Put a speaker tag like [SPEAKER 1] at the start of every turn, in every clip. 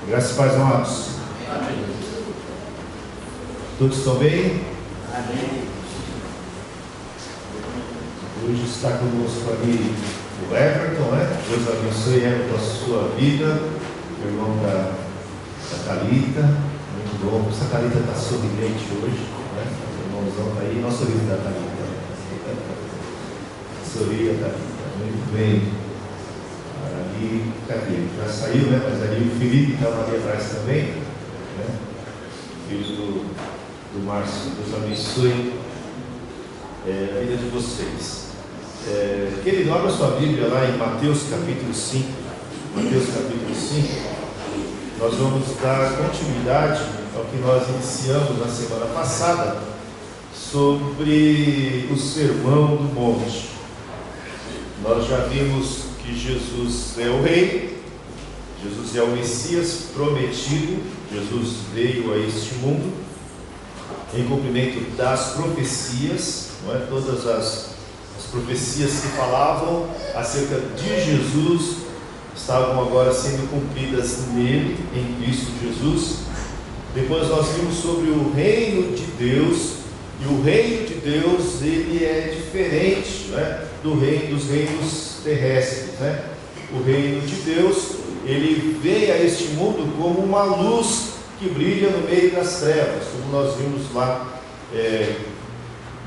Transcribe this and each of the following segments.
[SPEAKER 1] Graças e paz, amados.
[SPEAKER 2] Amém.
[SPEAKER 1] Todos estão bem?
[SPEAKER 2] Amém.
[SPEAKER 1] Hoje está conosco ali o Everton, né? Deus abençoe, Everton, a sua vida. O irmão da Thalita. Muito bom. Essa Thalita está sorridente hoje, né? O irmãozão está aí. Não sorriso da Thalita. Sorria, Thalita. Muito bem. Ali, cadê? Já saiu, né? Mas ali o Felipe estava ali atrás também, né? Filho do Márcio. Deus abençoe a vida de vocês. Querido, abra sua Bíblia lá em Mateus capítulo 5. Mateus capítulo 5. Nós vamos dar continuidade ao que nós iniciamos na semana passada sobre o Sermão do Monte. Nós já vimos que Jesus é o Rei, Jesus é o Messias prometido. Jesus veio a este mundo em cumprimento das profecias, não é? Todas as profecias que falavam acerca de Jesus estavam agora sendo cumpridas nele, em Cristo Jesus. Depois nós vimos sobre o reino de Deus, e o reino de Deus ele é diferente, né, dos reinos terrestres, né? O reino de Deus ele veio a este mundo como uma luz que brilha no meio das trevas, como nós vimos lá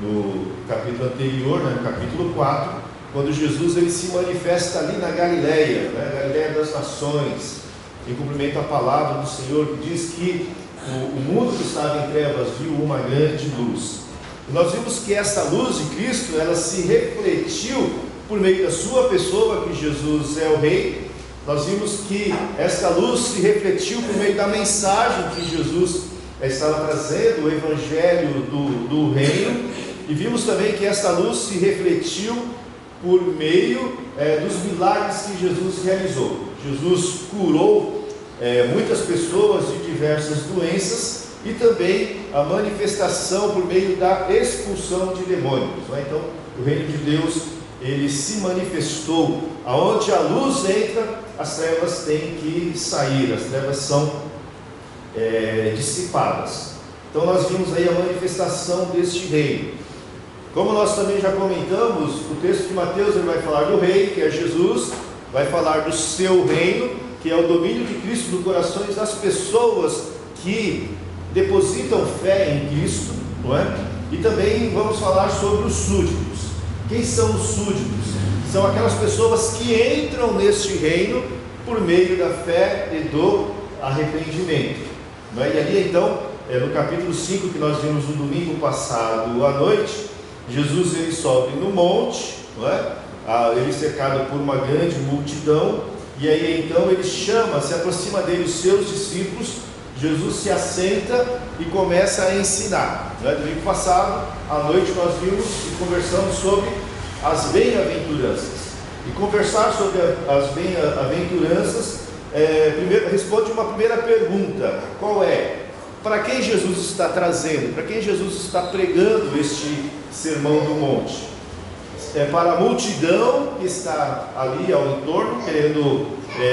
[SPEAKER 1] no capítulo anterior, né, no capítulo 4, quando Jesus ele se manifesta ali na Galileia, né, Galileia das nações, em cumprimento à palavra do Senhor, que diz que o mundo que estava em trevas viu uma grande luz. E nós vimos que essa luz de Cristo, ela se refletiu por meio da sua pessoa, que Jesus é o Rei. Nós vimos que essa luz se refletiu por meio da mensagem que Jesus estava trazendo, o Evangelho do Reino. E vimos também que essa luz se refletiu por meio dos milagres que Jesus realizou. Jesus curou muitas pessoas de diversas doenças e também a manifestação por meio da expulsão de demônios. Então, o reino de Deus ele se manifestou. Aonde a luz entra, as trevas têm que sair, as trevas são dissipadas. Então nós vimos aí a manifestação deste reino. Como nós também já comentamos, o texto de Mateus ele vai falar do rei, que é Jesus, vai falar do seu reino, que é o domínio de Cristo nos corações das pessoas que depositam fé em Cristo, não é? E também vamos falar sobre os súditos. Quem são os súditos? São aquelas pessoas que entram neste reino por meio da fé e do arrependimento, não é? E ali então, no capítulo 5 que nós vimos no domingo passado à noite, Jesus ele sobe no monte, não é? Ele cercado por uma grande multidão, e aí então ele chama, se aproxima dele os seus discípulos. Jesus se assenta e começa a ensinar, não é? Domingo passado à noite nós vimos e conversamos sobre as bem-aventuranças. E conversar sobre as bem-aventuranças primeiro responde uma primeira pergunta: qual é? Para quem Jesus está trazendo? Para quem Jesus está pregando este sermão do monte? É para a multidão que está ali ao entorno querendo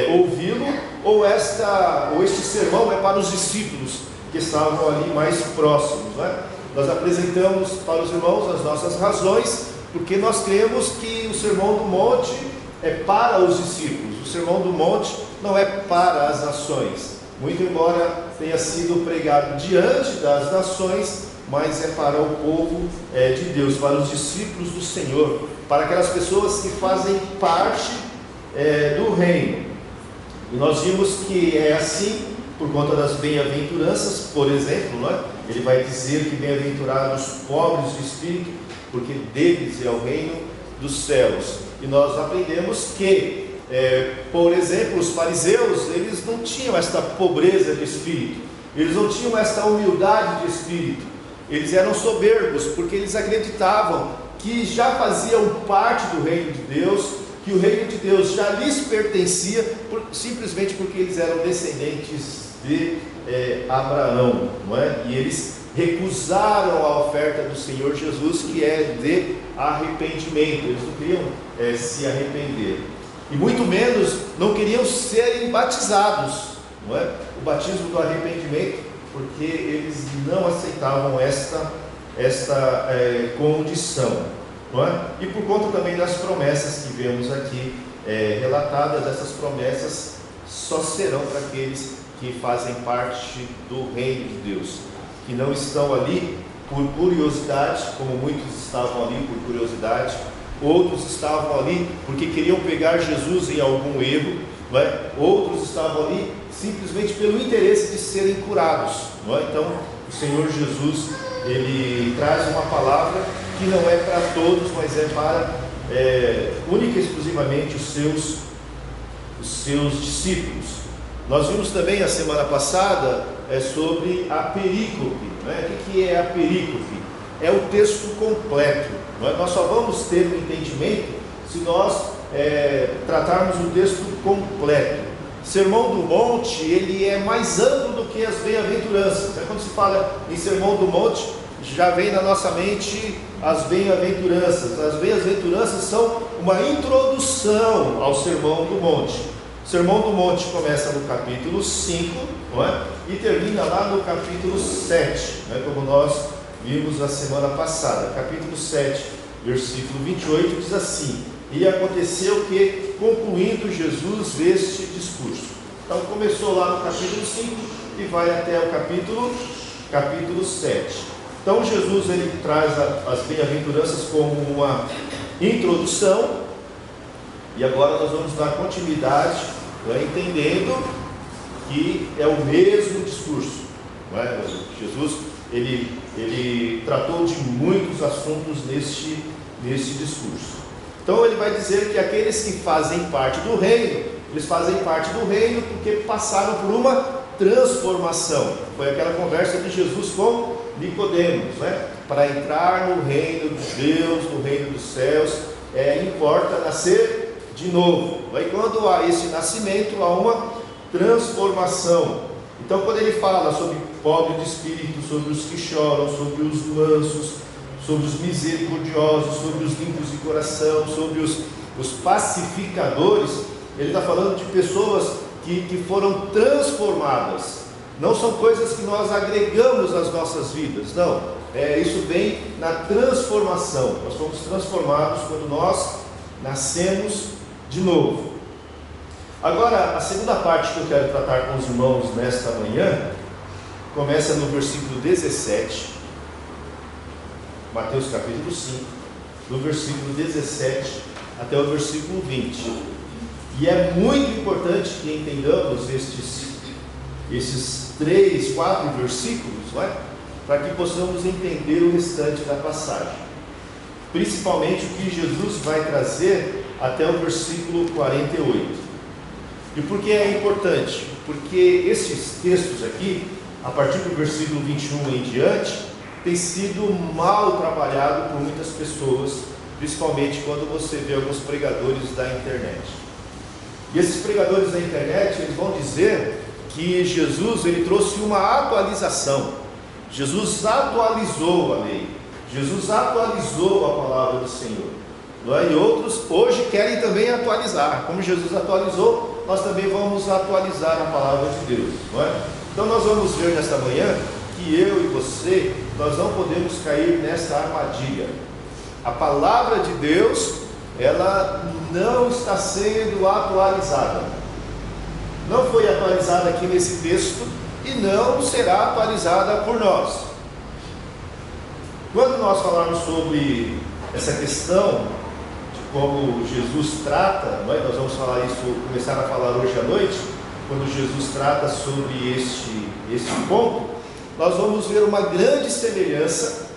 [SPEAKER 1] ouvi-lo, ou este sermão é para os discípulos que estavam ali mais próximos, não é? Nós apresentamos para os irmãos as nossas razões, porque nós cremos que o sermão do monte é para os discípulos. O sermão do monte não é para as nações, muito embora tenha sido pregado diante das nações, mas é para o povo de Deus, para os discípulos do Senhor, para aquelas pessoas que fazem parte do reino. E nós vimos que é assim por conta das bem-aventuranças. Por exemplo, né? Ele vai dizer que bem-aventurados os pobres de espírito, porque deles é o reino dos céus. E nós aprendemos que, por exemplo, os fariseus, eles não tinham esta pobreza de espírito, eles não tinham esta humildade de espírito, eles eram soberbos, porque eles acreditavam que já faziam parte do reino de Deus, que o reino de Deus já lhes pertencia, simplesmente porque eles eram descendentes de Abraão, não é? E eles recusaram a oferta do Senhor Jesus, que é de arrependimento. Eles não queriam se arrepender, e muito menos não queriam serem batizados. não é? O batismo do arrependimento, porque eles não aceitavam esta condição, não é? E por conta também das promessas que vemos aqui relatadas, essas promessas só serão para aqueles que fazem parte do reino de Deus, que não estão ali por curiosidade, como muitos estavam ali por curiosidade, outros estavam ali porque queriam pegar Jesus em algum erro, não é? Outros estavam ali simplesmente pelo interesse de serem curados, não é? Então o Senhor Jesus, ele traz uma palavra que não é para todos, mas é para única e exclusivamente os seus discípulos. Nós vimos também a semana passada sobre a perícope, né? O que é a perícope? É o texto completo, não é? Nós só vamos ter um entendimento se nós tratarmos o texto completo. Sermão do Monte, ele é mais amplo do que as bem-aventuranças. Quando se fala em Sermão do Monte, já vem na nossa mente as bem-aventuranças. As bem-aventuranças são uma introdução ao Sermão do Monte. O Sermão do Monte começa no capítulo 5, não é? E termina lá no capítulo 7, né? Como nós vimos na semana passada. Capítulo 7, versículo 28, diz assim: e aconteceu que, concluindo Jesus este discurso. Então começou lá no capítulo 5 e vai até o capítulo 7. Então Jesus, ele traz as bem-aventuranças como uma introdução, e agora nós vamos dar continuidade, entendendo que é o mesmo discurso, não é? Jesus, ele tratou de muitos assuntos neste discurso. Então ele vai dizer que aqueles que fazem parte do reino, eles fazem parte do reino porque passaram por uma transformação. Foi aquela conversa de Jesus com Nicodemos, né? Para entrar no reino de Deus, no reino dos céus, importa nascer de novo. Aí quando há esse nascimento, há uma transformação. Então quando ele fala sobre pobre de espírito, sobre os que choram, sobre os mansos, sobre os misericordiosos, sobre os limpos de coração, sobre os pacificadores, ele está falando de pessoas que foram transformadas. Não são coisas que nós agregamos às nossas vidas, não. Isso vem na transformação. Nós fomos transformados quando nós nascemos de novo. Agora, a segunda parte que eu quero tratar com os irmãos nesta manhã, começa no versículo 17, Mateus capítulo 5, do versículo 17 até o versículo 20. E é muito importante que entendamos esses 3, 4 versículos, não é? Para que possamos entender o restante da passagem, principalmente o que Jesus vai trazer até o versículo 48. E por que é importante? Porque esses textos aqui, a partir do versículo 21 em diante, tem sido mal trabalhado por muitas pessoas, principalmente quando você vê alguns pregadores da internet. E esses pregadores da internet, eles vão dizer que Jesus, ele trouxe uma atualização. Jesus atualizou a lei, Jesus atualizou a palavra do Senhor, não é? E outros hoje querem também atualizar. Como Jesus atualizou, nós também vamos atualizar a palavra de Deus, não é? Então nós vamos ver nesta manhã que eu e você, nós não podemos cair nessa armadilha. A palavra de Deus, ela não está sendo atualizada. Não foi atualizada aqui nesse texto e não será atualizada por nós. Quando nós falarmos sobre essa questão de como Jesus trata, não é? Nós vamos falar isso, começar a falar hoje à noite, quando Jesus trata sobre este ponto, nós vamos ver uma grande semelhança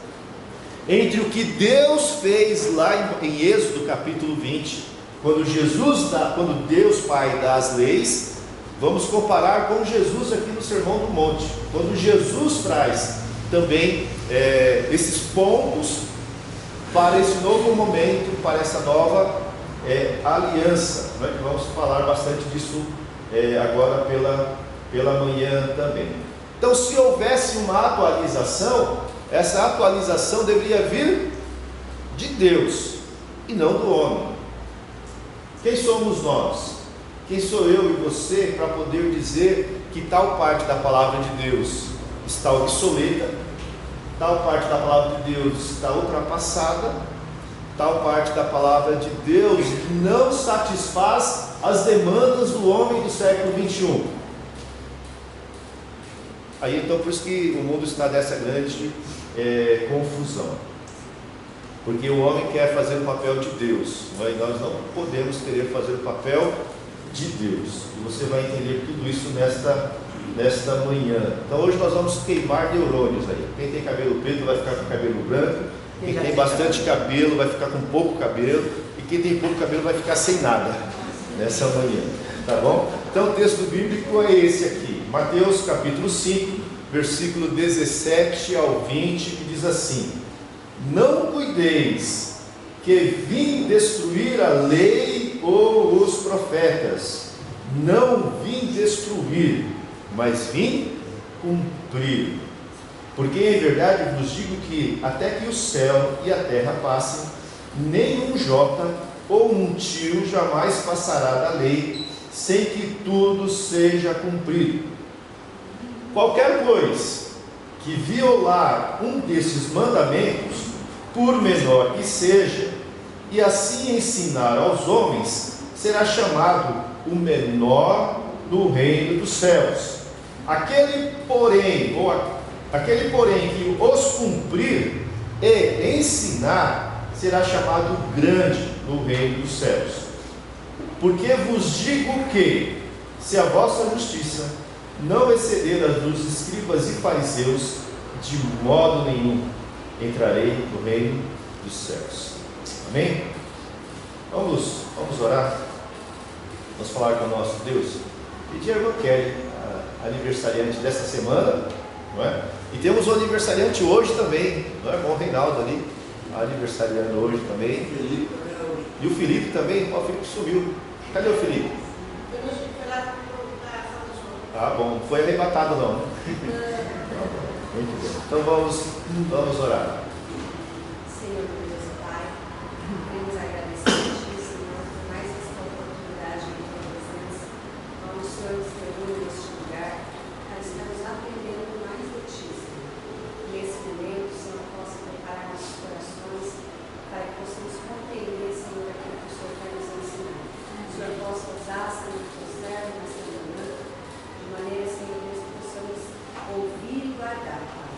[SPEAKER 1] entre o que Deus fez lá em Êxodo capítulo 20, quando Deus Pai dá as leis. Vamos comparar com Jesus aqui no Sermão do Monte, quando Jesus traz também esses pontos para esse novo momento, para essa nova aliança. Vamos falar bastante disso agora pela manhã também. Então, se houvesse uma atualização, essa atualização deveria vir de Deus e não do homem. Quem somos nós? Quem sou eu e você para poder dizer que tal parte da palavra de Deus está obsoleta, tal parte da palavra de Deus está ultrapassada, tal parte da palavra de Deus não satisfaz as demandas do homem do século 21. Aí então por isso que o mundo está nessa grande confusão, porque o homem quer fazer o papel de Deus, mas nós não podemos querer fazer o papel de Deus, e você vai entender tudo isso nesta manhã. Então hoje nós vamos queimar neurônios aí. Quem tem cabelo preto vai ficar com cabelo branco, quem tem bastante cabelo vai ficar com pouco cabelo, e quem tem pouco cabelo vai ficar sem nada nessa manhã, tá bom? Então o texto bíblico é esse aqui, Mateus capítulo 5, versículo 17 ao 20, que diz assim: não cuideis que vim destruir a lei ou os profetas. Não vim destruir, mas vim cumprir. Porque em verdade vos digo que até que o céu e a terra passem, nenhum jota ou um tio jamais passará da lei, sem que tudo seja cumprido. Qualquer pois que violar um desses mandamentos, por menor que seja, e assim ensinar aos homens, será chamado o menor do reino dos céus. Aquele porém que os cumprir e ensinar, será chamado grande no reino dos céus. Porque vos digo que, se a vossa justiça não exceder a dos escribas e fariseus, de modo nenhum entrarei no reino dos céus. Amém? Vamos orar. Vamos falar com o nosso Deus. Pedir a irmã Kelly, a aniversariante dessa semana, não é? E temos um aniversariante hoje também, não é? Irmão Reinaldo ali, aniversariando hoje também. E o Felipe também. Ó, o Felipe sumiu. Cadê o Felipe? Ah, bom, não foi arrebatado não, né? Muito bem. Então vamos orar.
[SPEAKER 2] Senhor Deus e Pai, queremos agradecer a Ti, Senhor, por mais esta oportunidade de Tua presença, onde o Senhor nos reúne neste lugar, para estarmos aprendendo mais de Ti, Senhor. Nesse momento, o Senhor possa preparar nossos corações para que possamos compreender, Senhor, aquilo que o Senhor quer nos ensinar. O Senhor possa usar, Senhor, o Teu servo nesta manhã, de maneira, Senhor Deus, que possamos ouvir e guardar, Pai.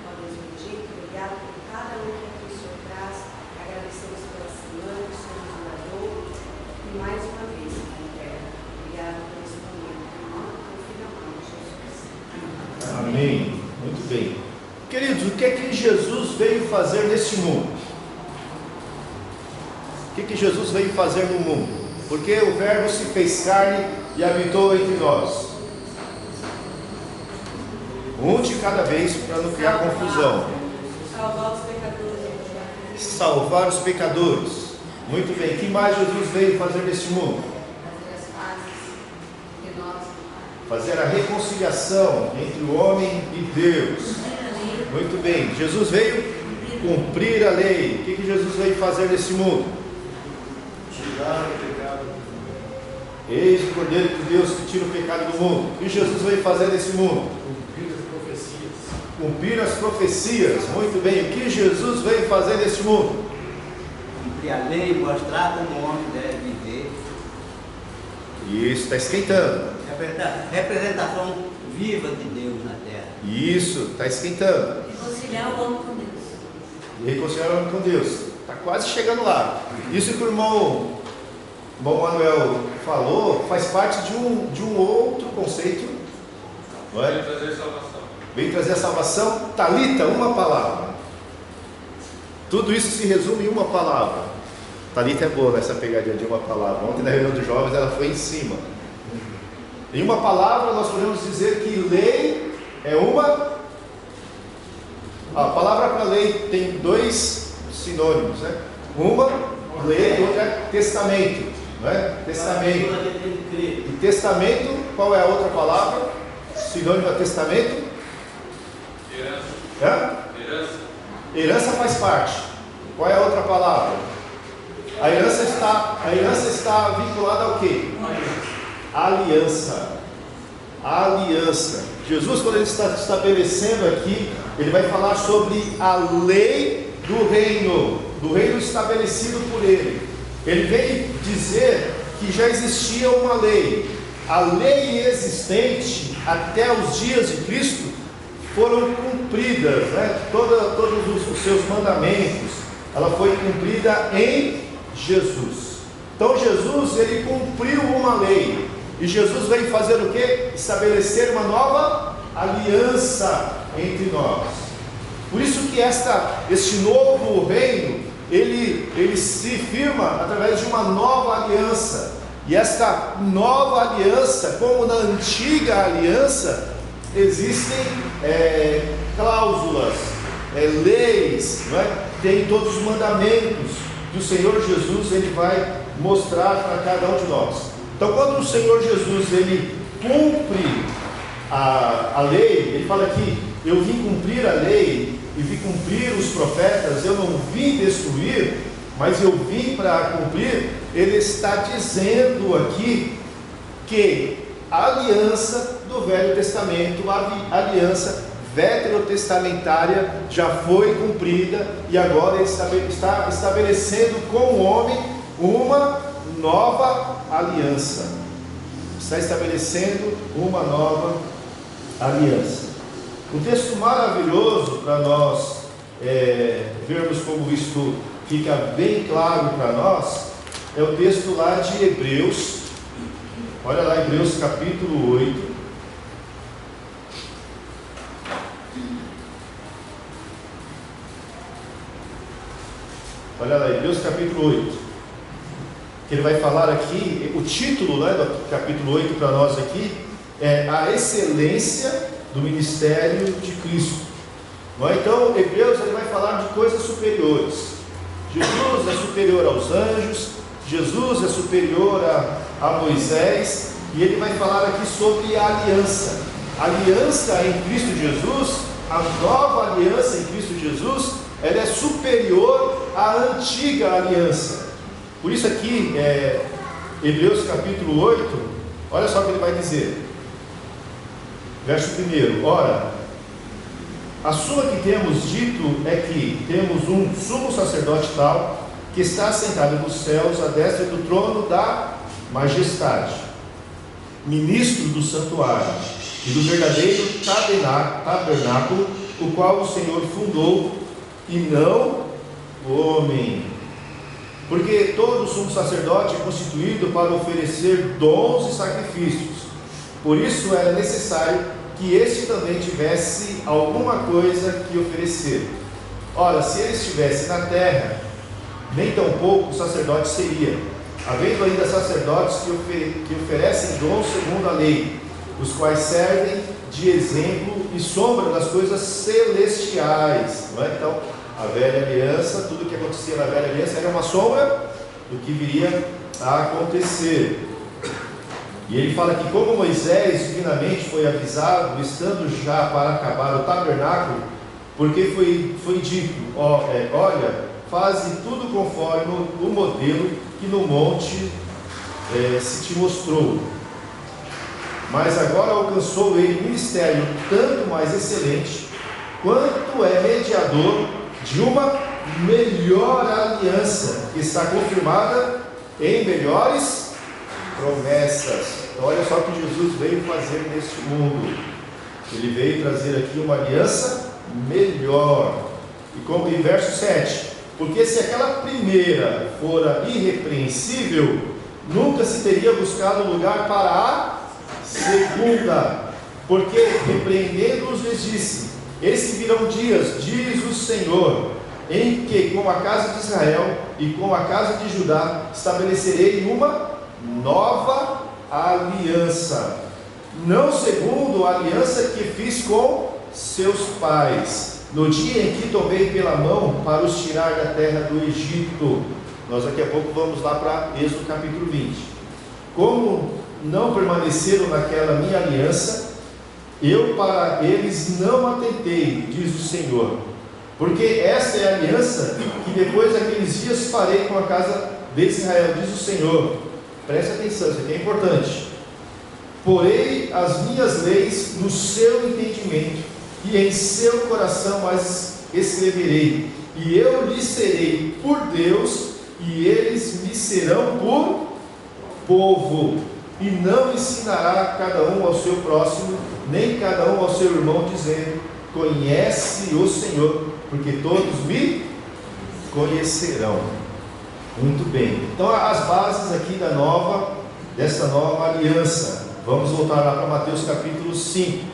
[SPEAKER 2] Ó Deus bendito, obrigado por cada um que aqui o Senhor traz. Agradecemos pela semana que o Senhor nos guardou. E mais uma vez, Pai eterno, obrigado por esse momento. Em nome do Filho amado, Jesus.
[SPEAKER 1] Amém. Muito bem. Queridos, o que é que Jesus veio fazer neste mundo? O que é que Jesus veio fazer no mundo? Porque o Verbo se fez carne e habitou entre nós. Um de cada vez, para não criar confusão.
[SPEAKER 2] Salvar os pecadores.
[SPEAKER 1] Salvar os pecadores. Muito bem. O que mais Jesus veio fazer neste mundo?
[SPEAKER 2] Fazer as pazes entre nós.
[SPEAKER 1] Fazer a reconciliação entre o homem e Deus. Muito bem. Jesus veio cumprir a lei. O que Jesus veio fazer nesse mundo?
[SPEAKER 3] Tirar o pecado.
[SPEAKER 1] Eis o Cordeiro de Deus que tira o pecado do mundo. O que Jesus veio fazer nesse mundo?
[SPEAKER 3] Cumprir as profecias.
[SPEAKER 1] Cumprir as profecias. Muito bem. O que Jesus veio fazer nesse mundo?
[SPEAKER 4] Cumprir a lei e mostrar como o homem deve viver.
[SPEAKER 1] Isso, está esquentando.
[SPEAKER 4] Representação viva de Deus na terra.
[SPEAKER 1] Isso, está esquentando.
[SPEAKER 2] Reconciliar o homem com Deus.
[SPEAKER 1] E reconciliar o homem com Deus. Está quase chegando lá. Isso que o irmão Manuel falou faz parte de um outro conceito. Não é?
[SPEAKER 3] Vem trazer salvação.
[SPEAKER 1] Vem trazer a salvação. Talita, uma palavra. Tudo isso se resume em uma palavra. Talita é boa nessa pegadinha de uma palavra. Ontem na reunião de jovens ela foi em cima. Em uma palavra nós podemos dizer que lei é uma. A palavra para lei tem dois sinônimos, né? Uma, lei, e outra é testamento, não é? Testamento. E testamento, qual é a outra palavra? Sinônimo a testamento?
[SPEAKER 3] Herança.
[SPEAKER 1] Herança. Herança faz parte. Qual é a outra palavra? A herança está vinculada ao quê? aliança. Aliança. Jesus, quando ele está estabelecendo aqui, ele vai falar sobre a lei do reino estabelecido por ele. Ele vem dizer que já existia uma lei. A lei existente até os dias de Cristo foram cumpridas, né? Todos os seus mandamentos, ela foi cumprida em Jesus. Então Jesus, ele cumpriu uma lei, e Jesus veio fazer o quê? Estabelecer uma nova aliança entre nós. Por isso que este novo reino, ele se firma através de uma nova aliança. E esta nova aliança, como na antiga aliança, existem cláusulas, leis, não é? Tem todos os mandamentos que o Senhor Jesus ele vai mostrar para cada um de nós. Então, quando o Senhor Jesus ele cumpre a lei, ele fala que eu vim cumprir a lei e vim cumprir os profetas, eu não vim destruir, mas eu vim para cumprir. Ele está dizendo aqui que a aliança do Velho Testamento, a aliança veterotestamentária já foi cumprida, e agora ele está estabelecendo com o homem uma nova aliança. Está estabelecendo uma nova aliança. Um texto maravilhoso para nós vermos como isto fica bem claro para nós é o texto lá de Hebreus. Olha lá, Hebreus capítulo 8. Olha lá, Hebreus capítulo 8. Que ele vai falar aqui, o título, né, do capítulo 8 para nós aqui é a excelência do ministério de Cristo. Não é? Então, Hebreus ele vai falar de coisas superiores. Jesus é superior aos anjos, Jesus é superior a Moisés, e ele vai falar aqui sobre a aliança. A aliança em Cristo Jesus, a nova aliança em Cristo Jesus, ela é superior à antiga aliança. Por isso aqui, Hebreus capítulo 8, olha só o que ele vai dizer. Verso 1: Ora, a suma que temos dito é que temos um sumo sacerdote tal, que está assentado nos céus à destra do trono da majestade, ministro do santuário e do verdadeiro tabernáculo, o qual o Senhor fundou, e não o homem. Porque todo sumo sacerdote é constituído para oferecer dons e sacrifícios. Por isso era necessário que este também tivesse alguma coisa que oferecer. Ora, se ele estivesse na terra, nem tão pouco o sacerdote seria, havendo ainda sacerdotes que oferecem dons segundo a lei, os quais servem de exemplo e sombra das coisas celestiais. Não é? Então, a velha aliança, tudo que acontecia na velha aliança era uma sombra do que viria a acontecer. E ele fala que como Moisés divinamente foi avisado, estando já para acabar o tabernáculo, porque foi dito, olha, faze tudo conforme o modelo que no monte se te mostrou. Mas agora alcançou ele um ministério tanto mais excelente, quanto é mediador de uma melhor aliança, que está confirmada em melhores promessas. Então olha só o que Jesus veio fazer neste mundo. Ele veio trazer aqui uma aliança melhor. E como em verso 7: porque se aquela primeira fora irrepreensível, nunca se teria buscado lugar para a segunda. Porque repreendendo-os lhes disse: eis que virão dias, diz o Senhor, em que com a casa de Israel e com a casa de Judá estabelecerei uma nova aliança, não segundo a aliança que fiz com seus pais, no dia em que tomei pela mão para os tirar da terra do Egito. Nós daqui a pouco vamos lá para Êxodo capítulo 20. Como não permaneceram naquela minha aliança, eu para eles não atentei, diz o Senhor, porque esta é a aliança que depois daqueles dias farei com a casa de Israel, diz o Senhor. Preste atenção, isso aqui é importante. porei as minhas leis no seu entendimento, e em seu coração as escreverei, e eu lhes serei por Deus, e eles me serão por povo. E não ensinará cada um ao seu próximo, nem cada um ao seu irmão, dizendo: conhece o Senhor, porque todos me conhecerão. Muito bem. Então, as bases aqui dessa nova aliança. Vamos voltar lá para Mateus capítulo 5.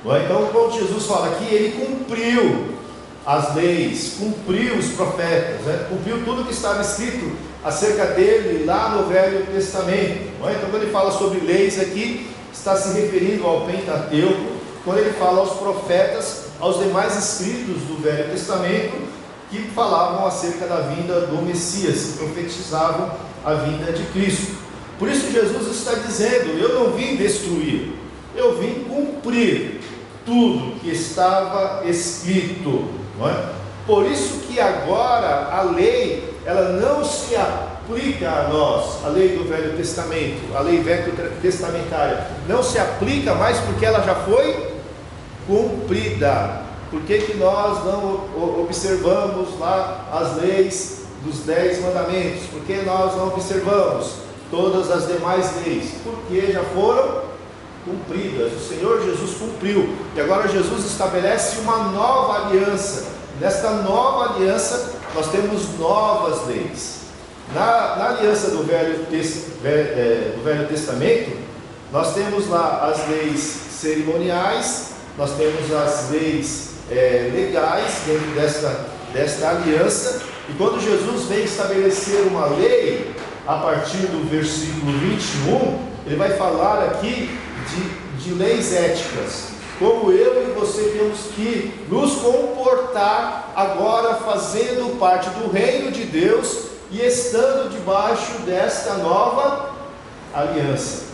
[SPEAKER 1] Então, quando Jesus fala aqui, ele cumpriu as leis, cumpriu os profetas, cumpriu tudo que estava escrito acerca dele lá no Velho Testamento. Então, quando ele fala sobre leis aqui, está se referindo ao Pentateuco. Quando ele fala aos profetas, aos demais escritos do Velho Testamento, que falavam acerca da vinda do Messias, que profetizavam a vinda de Cristo. Por isso Jesus está dizendo: eu não vim destruir, eu vim cumprir tudo que estava escrito, não é? Por isso que agora a lei, ela não se aplica a nós, a lei do Velho Testamento, a lei veterotestamentária, não se aplica mais porque ela já foi cumprida. Por que nós não observamos lá as leis dos 10 mandamentos? Por que nós não observamos todas as demais leis? Porque já foram cumpridas. O Senhor Jesus cumpriu, e agora Jesus estabelece uma nova aliança. Nesta nova aliança nós temos novas leis. Na aliança do Velho Testamento, nós temos lá as leis cerimoniais, nós temos as leis legais dentro desta aliança. E quando Jesus vem estabelecer uma lei, a partir do versículo 21, ele vai falar aqui de leis éticas, como eu e você temos que nos comportar agora, fazendo parte do reino de Deus e estando debaixo desta nova aliança.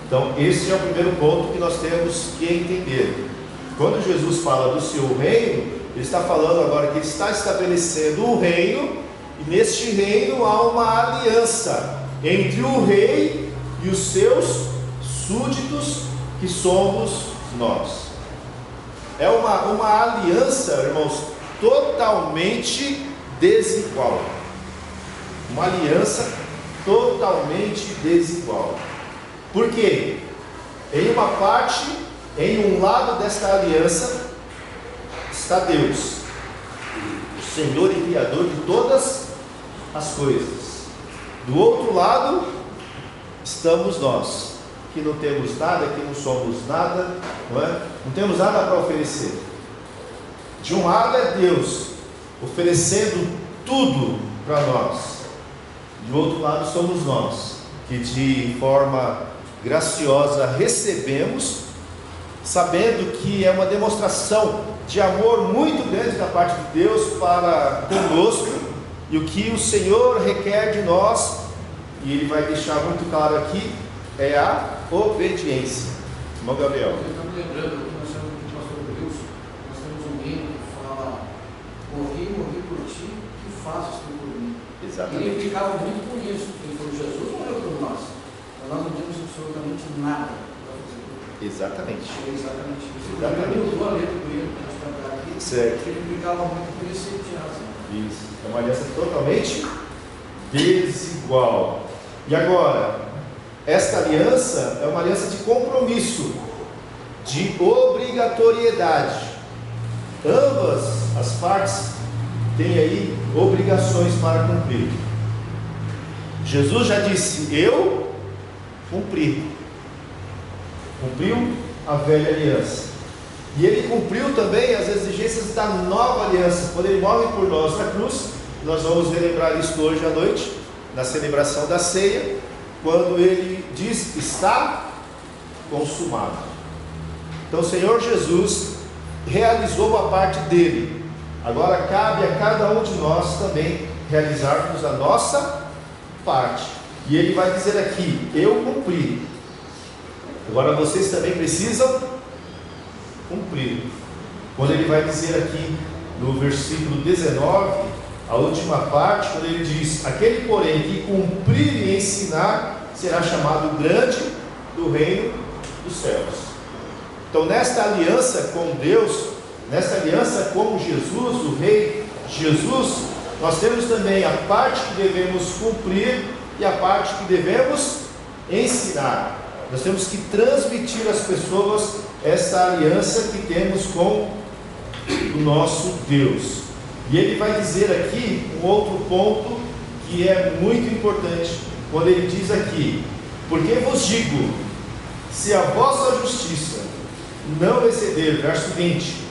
[SPEAKER 1] Então esse é o primeiro ponto que nós temos que entender. Quando Jesus fala do seu reino, ele está falando agora que ele está estabelecendo o reino, e neste reino há uma aliança entre o rei e os seus súditos, que somos nós. É uma aliança, irmãos, totalmente desigual. Uma aliança totalmente desigual. Por quê? Em um lado desta aliança está Deus, o Senhor e Criador de todas as coisas. Do outro lado estamos nós, que não temos nada, que não somos nada, não temos nada para oferecer. De um lado é Deus oferecendo tudo para nós, do outro lado somos nós, que de forma graciosa recebemos, sabendo que é uma demonstração de amor muito grande da parte de Deus para conosco, e o que o Senhor requer de nós, e Ele vai deixar muito claro aqui, é a obediência. Irmão Gabriel.
[SPEAKER 3] Eu estou me lembrando que nós temos o pastor Wilson, nós temos um hino que fala: morri por ti, que fazes tu por mim?
[SPEAKER 1] Exatamente.
[SPEAKER 3] Ele implicava muito com isso, porque Jesus morreu por nós, mas nós não temos absolutamente nada.
[SPEAKER 1] Exatamente.
[SPEAKER 3] Exatamente isso.
[SPEAKER 1] Exatamente.
[SPEAKER 3] Eu usou a letra do hino que nós cantamos aqui,
[SPEAKER 1] certo.
[SPEAKER 3] ele implicava muito por esse tipo de razão.
[SPEAKER 1] Isso. É uma aliança totalmente desigual. E agora, esta aliança é uma aliança de compromisso, de obrigatoriedade. Ambas as partes têm aí obrigações para cumprir. Jesus já disse: eu cumpri. Cumpriu a velha aliança, e ele cumpriu também as exigências da nova aliança, quando ele morre por nós na cruz. Nós vamos relembrar isso hoje à noite, na celebração da ceia, quando ele diz: está consumado. Então o Senhor Jesus realizou a parte dele, agora cabe a cada um de nós também realizarmos a nossa parte, e ele vai dizer aqui: eu cumpri. Agora vocês também precisam cumprir. Quando ele vai dizer aqui no versículo 19, a última parte, quando ele diz: aquele porém que cumprir e ensinar será chamado grande do reino dos céus. Então, nesta aliança com Deus, nesta aliança com Jesus, o Rei Jesus, nós temos também a parte que devemos cumprir e a parte que devemos ensinar. Nós temos que transmitir às pessoas esta aliança que temos com o nosso Deus. E ele vai dizer aqui um outro ponto que é muito importante, quando ele diz aqui: porque vos digo, se a vossa justiça não exceder, verso 20,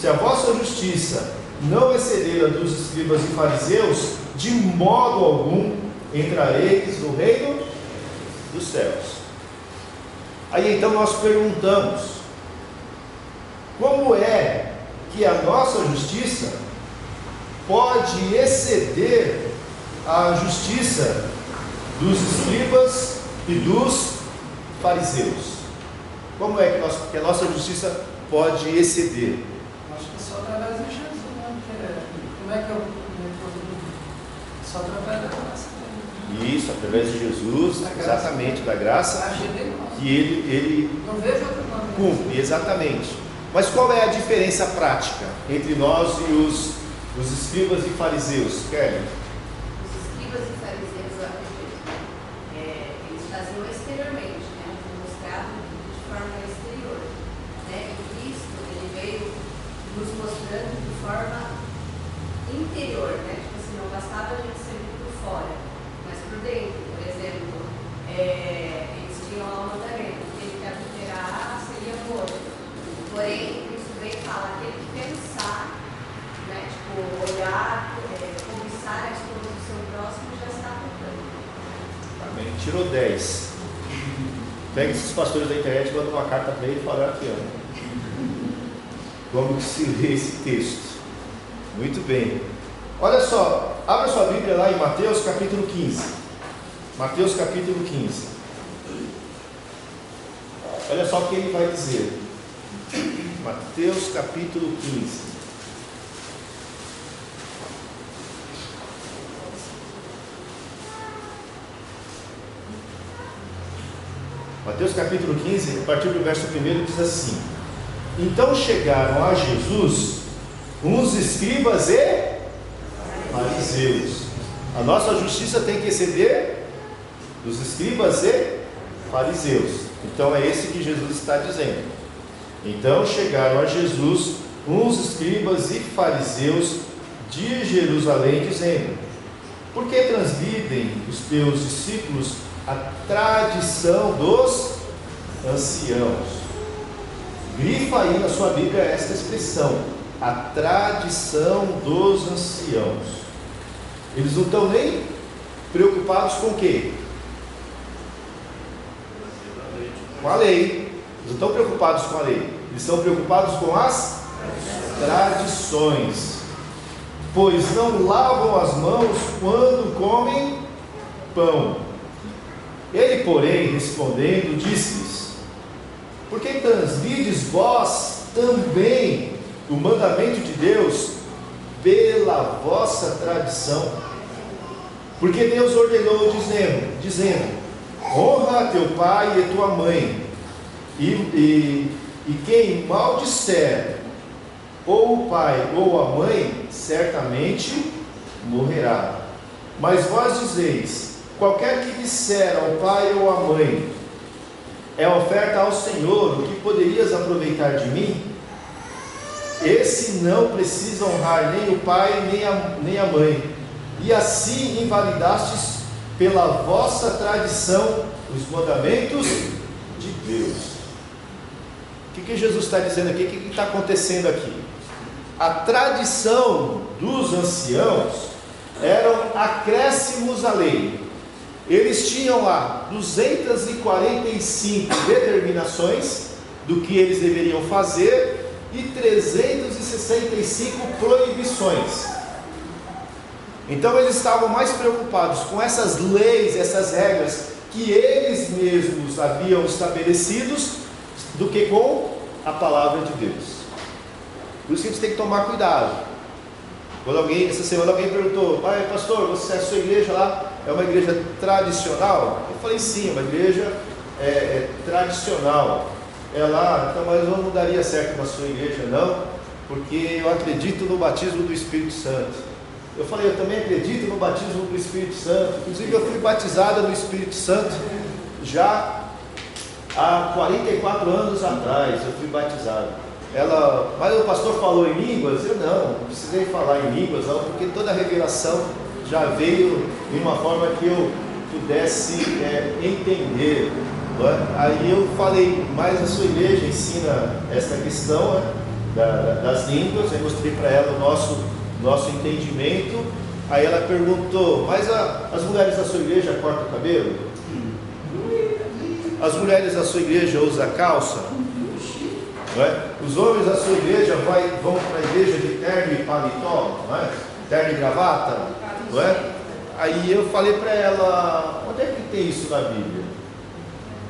[SPEAKER 1] se a vossa justiça não exceder a dos escribas e fariseus, de modo algum entrareis no reino dos céus. Aí então nós perguntamos: como é que a nossa justiça pode exceder a justiça dos escribas e dos fariseus? Como é que a nossa justiça pode exceder?
[SPEAKER 3] Acho que só através de Jesus, né? Como é que eu só através da graça dele.
[SPEAKER 1] Isso, através de Jesus, exatamente, da graça que ele
[SPEAKER 3] Não vejo outro nome.
[SPEAKER 1] cumpre, exatamente. Mas qual é a diferença prática entre nós e os escribas e fariseus? Kelly?
[SPEAKER 2] Os escribas e fariseus, eu acredito, eles faziam exteriormente, né? Mostravam de forma exterior, né? E Cristo, ele veio nos mostrando de forma interior, né? Tipo assim, não bastava a gente ser por fora, mas por dentro. Por exemplo, eles tinham lá o mandamento: aquele que adulterar seria morto. Porém, Cristo veio e fala: aquele que pensar, né? Tipo, olhar, cobiçar a esposa do seu próximo, já está pecando.
[SPEAKER 1] Amém. Tirou 10. Pega esses pastores da internet, manda uma carta para ele e fala aqui, ó. Como que se lê esse texto? Muito bem. Olha só, abra sua Bíblia lá em Mateus capítulo 15. Mateus capítulo 15. Olha só o que ele vai dizer. Mateus capítulo 15. Mateus capítulo 15, a partir do verso 1, diz assim: então chegaram a Jesus uns escribas e fariseus. A nossa justiça tem que exceder dos escribas e fariseus. Então é esse que Jesus está dizendo. Então chegaram a Jesus uns escribas e fariseus de Jerusalém, dizendo: por que transgridem os teus discípulos a tradição dos anciãos? Grifa aí na sua Bíblia esta expressão: a tradição dos anciãos. Eles não estão nem preocupados com o quê? Com a lei. Eles não estão preocupados com a lei. Eles estão preocupados com as tradições. Pois não lavam as mãos quando comem pão. Ele, porém, respondendo, disse-lhes: por que transgrides vós também o mandamento de Deus pela vossa tradição? Porque Deus ordenou, dizendo: honra teu pai e tua mãe, e quem maldisser ou o pai ou a mãe, certamente morrerá. Mas vós dizeis: qualquer que disser ao pai ou à mãe, é oferta ao Senhor, o que poderias aproveitar de mim? Esse não precisa honrar nem o pai nem a mãe, e assim invalidastes pela vossa tradição os mandamentos de Deus. O que Jesus está dizendo aqui? O que está acontecendo aqui? A tradição dos anciãos eram acréscimos à lei. Eles tinham lá 245 determinações do que eles deveriam fazer e 365 proibições. Então eles estavam mais preocupados com essas leis, essas regras que eles mesmos haviam estabelecidos, do que com a palavra de Deus. Por isso que a gente tem que tomar cuidado. Quando essa semana alguém perguntou: pastor, a sua igreja lá é uma igreja tradicional? Eu falei: sim, é uma igreja tradicional. Então, mas não daria certo na sua igreja, não, porque eu acredito no batismo do Espírito Santo. Eu falei, eu também acredito no batismo do Espírito Santo. Inclusive, eu fui batizada no Espírito Santo já há 44 anos atrás. Eu fui batizado. Mas o pastor falou em línguas? Eu não precisei falar em línguas, não, porque toda a revelação já veio de uma forma que eu pudesse entender. Aí eu falei, mas a sua igreja ensina essa questão das línguas. Eu mostrei para ela o nosso entendimento. Aí ela perguntou, mas as mulheres da sua igreja cortam o cabelo? As mulheres da sua igreja usam calça? Não é? Os homens da sua igreja vão para a igreja de terno e paletó, não é? Terno e gravata, não é? Aí eu falei para ela, onde é que tem isso na Bíblia?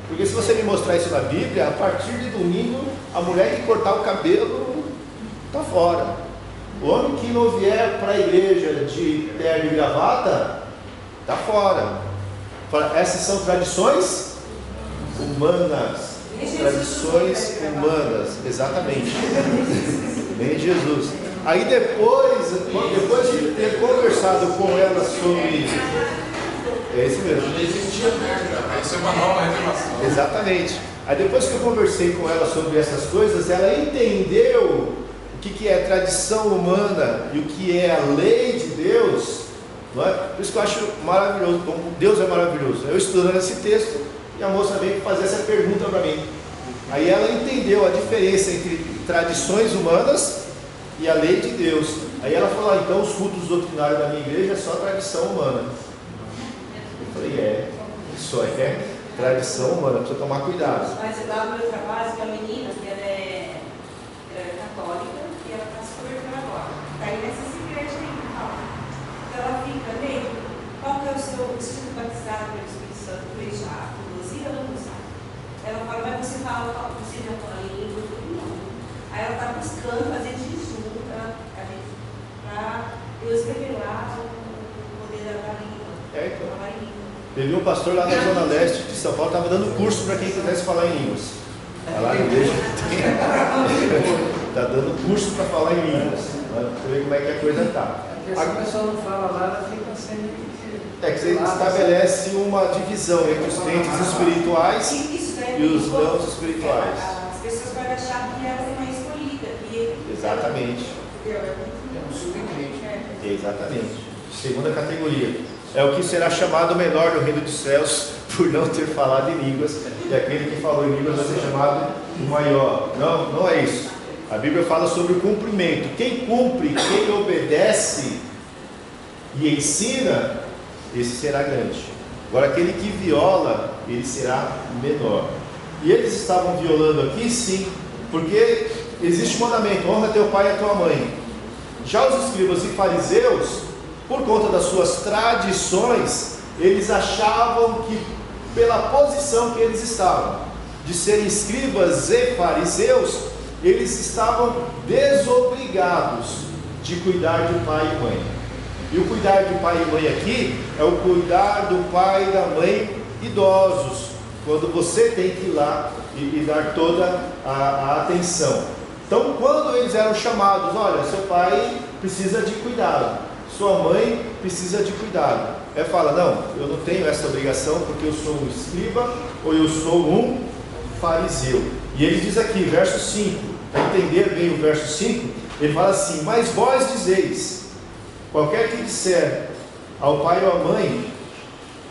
[SPEAKER 1] Porque se você me mostrar isso na Bíblia, a partir de domingo, a mulher que cortar o cabelo está fora. O homem que não vier para a igreja de terno e gravata está fora. Essas são tradições humanas. Tradições humanas, exatamente. Nem Jesus. Aí depois de ter conversado com ela sobre... É isso mesmo.
[SPEAKER 5] Não existia regra, isso é uma nova revelação.
[SPEAKER 1] Exatamente. Aí depois que eu conversei com ela sobre essas coisas, ela entendeu o que é tradição humana e o que é a lei de Deus, não é? Por isso que eu acho maravilhoso, como Deus é maravilhoso. Eu estudando esse texto e a moça veio fazer essa pergunta para mim. Aí ela entendeu a diferença entre tradições humanas e a lei de Deus. Aí ela falou, então os cultos doutrinários da minha igreja é só tradição humana. Eu falei, isso é tradição humana, precisa tomar cuidado.
[SPEAKER 2] Mas lá no meu trabalho, tem uma menina que ela é católica e ela está se convertendo agora. Está aí nessas igrejas aí, então ela fica, Ney, qual que é o seu estilo batizado pelo Espírito Santo? Eu falei, já, inclusive ela não sabe. Ela fala, mas você já fala em língua? Não. Aí ela está buscando fazer jejum para Deus revelar o poder da língua.
[SPEAKER 1] Então.
[SPEAKER 2] Falar em língua.
[SPEAKER 1] Teve um pastor lá na Zona Leste de São Paulo, estava dando curso para quem quisesse falar em línguas. Está lá na igreja. Está dando curso para falar em línguas. Para ver como é que a coisa está.
[SPEAKER 3] Porque se a pessoa não fala lá, ela fica sem...
[SPEAKER 1] É que você estabelece uma divisão entre os crentes espirituais e os não espirituais.
[SPEAKER 2] As pessoas podem achar que ela é uma escolhida.
[SPEAKER 1] Exatamente.
[SPEAKER 3] É um subcrente.
[SPEAKER 1] Exatamente. Segunda categoria. É o que será chamado menor no reino dos céus por não ter falado em línguas. E aquele que falou em línguas vai ser chamado maior. Não é isso. A Bíblia fala sobre o cumprimento. Quem cumpre, quem obedece e ensina, esse será grande. Agora aquele que viola, ele será menor. E eles estavam violando aqui, sim, porque existe um mandamento: honra teu pai e a tua mãe. Já os escribas e fariseus, por conta das suas tradições, eles achavam que, pela posição que eles estavam, de serem escribas e fariseus, eles estavam desobrigados de cuidar de pai e mãe. E o cuidar de pai e mãe aqui é o cuidar do pai e da mãe idosos, quando você tem que ir lá e dar toda a atenção. Então, quando eles eram chamados, olha, seu pai precisa de cuidado, sua mãe precisa de cuidado, fala, não, eu não tenho essa obrigação porque eu sou um escriba ou eu sou um fariseu. E ele diz aqui, verso 5, para entender bem o verso 5, ele fala assim: mas vós dizeis, qualquer que disser ao pai ou à mãe,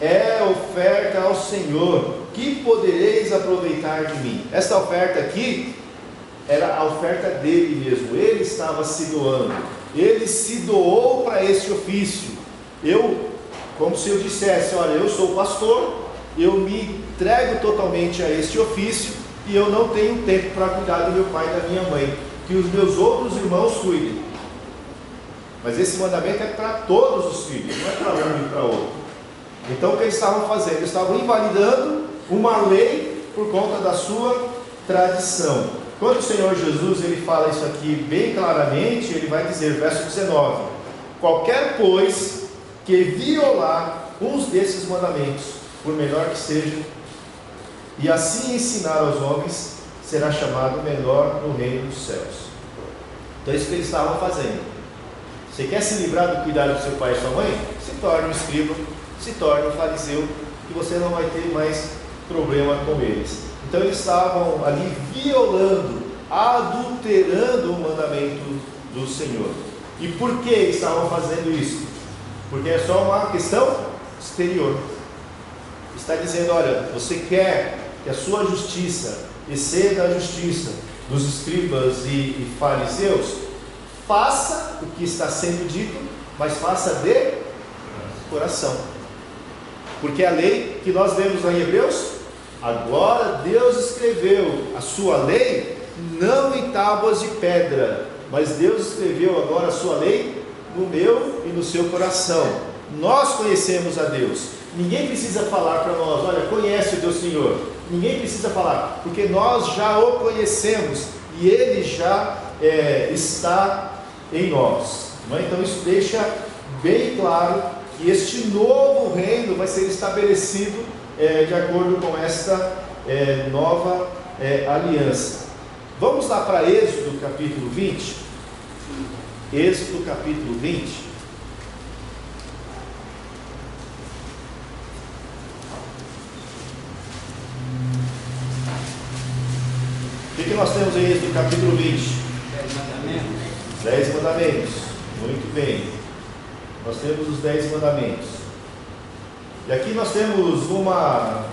[SPEAKER 1] é oferta ao Senhor, que podereis aproveitar de mim? Esta oferta aqui era a oferta dele mesmo, ele estava se doando, ele se doou para este ofício. Como se eu dissesse, olha, eu sou pastor, eu me entrego totalmente a este ofício e eu não tenho tempo para cuidar do meu pai e da minha mãe, que os meus outros irmãos cuidem. Mas esse mandamento é para todos os filhos, não é para um e para outro. Então o que eles estavam fazendo? Eles estavam invalidando uma lei por conta da sua tradição. Quando o Senhor Jesus ele fala isso aqui bem claramente, ele vai dizer, verso 19: qualquer, pois, que violar uns desses mandamentos, por menor que seja, e assim ensinar aos homens, será chamado menor no reino dos céus. Então é isso que eles estavam fazendo. Você quer se livrar do cuidado do seu pai e sua mãe? Se torne um escriba, se torne um fariseu, que você não vai ter mais problema com eles. Então eles estavam ali violando, adulterando o mandamento do Senhor. E por que estavam fazendo isso? Porque é só uma questão exterior. Está dizendo, olha, você quer que a sua justiça exceda a justiça dos escribas e fariseus? Faça o que está sendo dito, mas faça de coração. Porque a lei que nós lemos em Hebreus, agora Deus escreveu a sua lei não em tábuas de pedra, mas Deus escreveu agora a sua lei no meu e no seu coração. Nós conhecemos a Deus. Ninguém precisa falar para nós, olha, conhece o teu Senhor. Ninguém precisa falar, porque nós já o conhecemos e Ele já está em nós. Não é? Então isso deixa bem claro que este novo reino vai ser estabelecido de acordo com esta nova aliança. Vamos lá para Êxodo capítulo 20. Êxodo capítulo 20. O que nós temos em Êxodo capítulo 20?
[SPEAKER 4] 10 mandamentos.
[SPEAKER 1] 10 mandamentos. Muito bem. Nós temos os 10 mandamentos. E aqui nós temos uma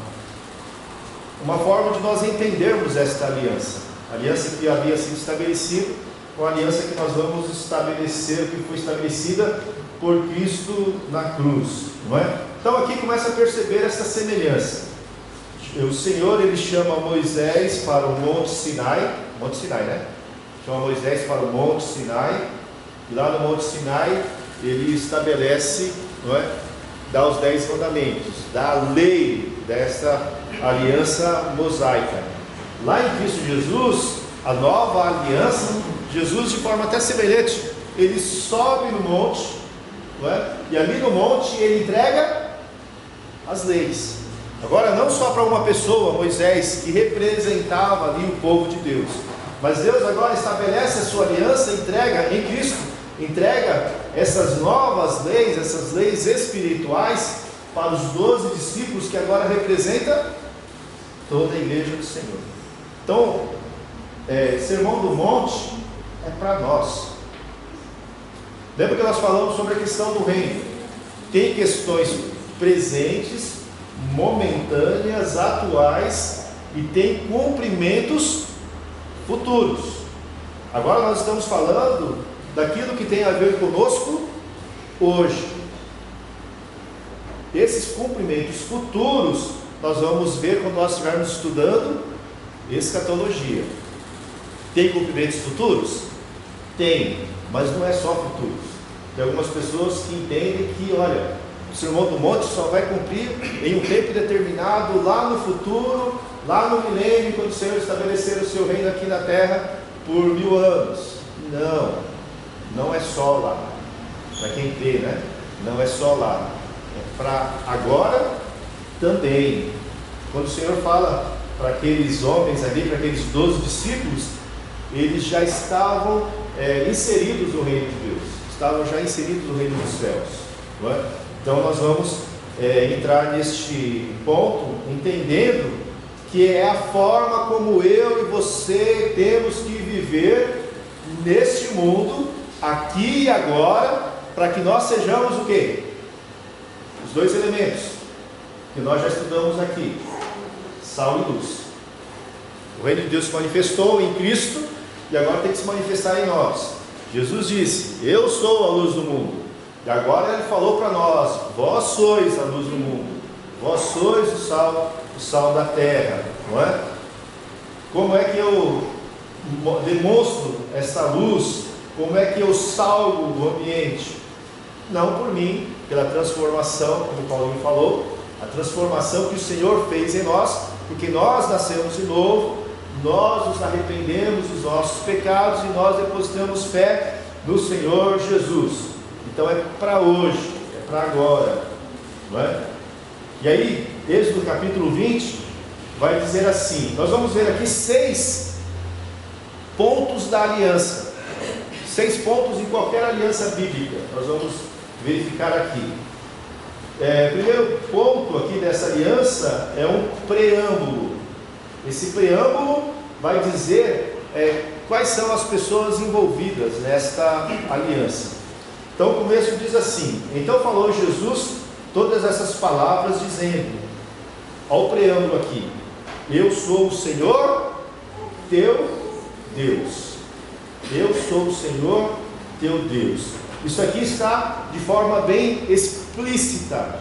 [SPEAKER 1] forma de nós entendermos esta aliança. A aliança que havia sido estabelecida com a aliança que nós vamos estabelecer, que foi estabelecida por Cristo na cruz. Não é? Então aqui começa a perceber essa semelhança. O Senhor, ele chama Moisés para o Monte Sinai, né? Chama Moisés para o Monte Sinai, e lá no Monte Sinai ele estabelece, não é? Dá os 10 mandamentos, dá a lei dessa aliança mosaica. Lá em Cristo Jesus, a nova aliança, Jesus de forma até semelhante, ele sobe no monte, não é? E ali no monte ele entrega as leis. Agora não só para uma pessoa, Moisés, que representava ali o povo de Deus, mas Deus agora estabelece a sua aliança, entrega em Cristo, entrega essas novas leis, essas leis espirituais para os 12 discípulos que agora representam toda a igreja do Senhor. Então, Sermão do Monte é para nós. Lembra que nós falamos sobre a questão do reino? Tem questões presentes, momentâneas, atuais, e tem cumprimentos futuros. Agora nós estamos falando daquilo que tem a ver conosco hoje. Esses cumprimentos futuros nós vamos ver quando nós estivermos estudando escatologia. Tem cumprimentos futuros? Tem, mas não é só futuros. Tem algumas pessoas que entendem que, olha, o Sermão do Monte só vai cumprir em um tempo determinado, lá no futuro, lá no milênio, quando o Senhor estabelecer o seu reino aqui na terra por 1000 anos. Não é só lá. Para quem crê, né? Não é só lá. É para agora também. Quando o Senhor fala para aqueles homens ali, para aqueles 12 discípulos, eles já estavam inseridos no reino de Deus. Estavam já inseridos no reino dos céus. Não é? Então nós vamos entrar neste ponto, entendendo que é a forma como eu e você temos que viver neste mundo, aqui e agora, para que nós sejamos o quê? Os 2 elementos que nós já estudamos aqui: sal e luz. O reino de Deus se manifestou em Cristo e agora tem que se manifestar em nós. Jesus disse: eu sou a luz do mundo. E agora ele falou para nós: vós sois a luz do mundo, vós sois o sal da terra, não é? Como é que eu demonstro essa luz? Como é que eu salvo o ambiente? Não por mim, pela transformação, como o Paulinho falou, a transformação que o Senhor fez em nós, porque nós nascemos de novo, nós nos arrependemos dos nossos pecados e nós depositamos fé no Senhor Jesus. Então é para hoje, é para agora, não é? E aí, Êxodo capítulo 20, vai dizer assim, nós vamos ver aqui 6 pontos da aliança, 6 pontos em qualquer aliança bíblica, nós vamos verificar aqui. Primeiro ponto aqui dessa aliança é um preâmbulo. Esse preâmbulo vai dizer quais são as pessoas envolvidas nesta aliança. Então o começo diz assim: então falou Jesus todas essas palavras dizendo, olha o preâmbulo aqui, eu sou o Senhor teu Deus. Eu sou o Senhor teu Deus. Isso aqui está de forma bem explícita.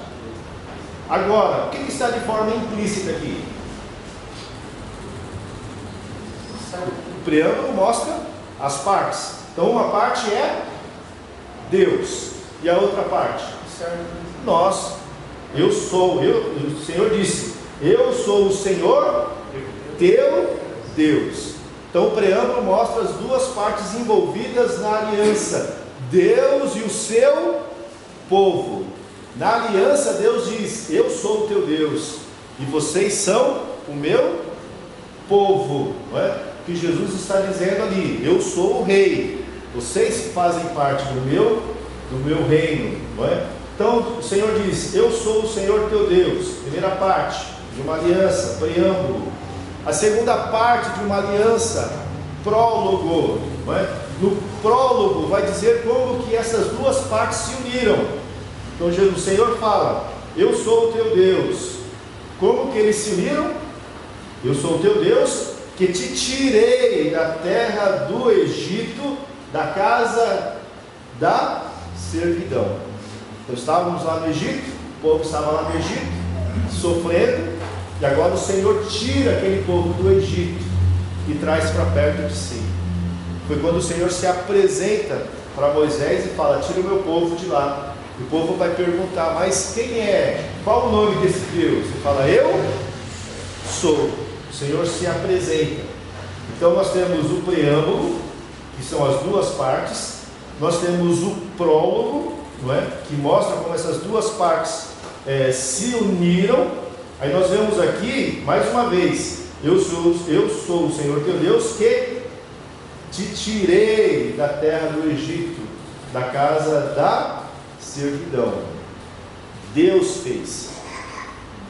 [SPEAKER 1] Agora, o que está de forma implícita aqui? O preâmbulo mostra as partes. Então uma parte é Deus, e a outra parte? Nós. O Senhor disse, eu sou o Senhor teu Deus. Então o preâmbulo mostra as duas partes envolvidas na aliança, Deus e o seu povo. Na aliança Deus diz, eu sou o teu Deus, e vocês são o meu povo, não é? Que Jesus está dizendo ali, eu sou o rei, vocês fazem parte do meu reino, não é? Então o Senhor diz, eu sou o Senhor teu Deus, primeira parte de uma aliança, preâmbulo. A segunda parte de uma aliança, prólogo, não é? No prólogo vai dizer como que essas duas partes se uniram. Então o Senhor fala, eu sou o teu Deus. Como que eles se uniram? Eu sou o teu Deus, que te tirei da terra do Egito, da casa da servidão. Então estávamos lá no Egito, o povo estava lá no Egito, sofrendo, e agora o Senhor tira aquele povo do Egito e traz para perto de si. Foi quando o Senhor se apresenta para Moisés e fala, tira o meu povo de lá. E o povo vai perguntar, mas quem é? Qual o nome desse Deus? Ele fala, eu sou. O Senhor se apresenta. Então nós temos o preâmbulo, que são as duas partes. Nós temos o prólogo, não é? Que mostra como essas duas partes se uniram. Aí nós vemos aqui, mais uma vez, eu sou o Senhor teu Deus, que te tirei da terra do Egito, da casa da servidão. Deus fez,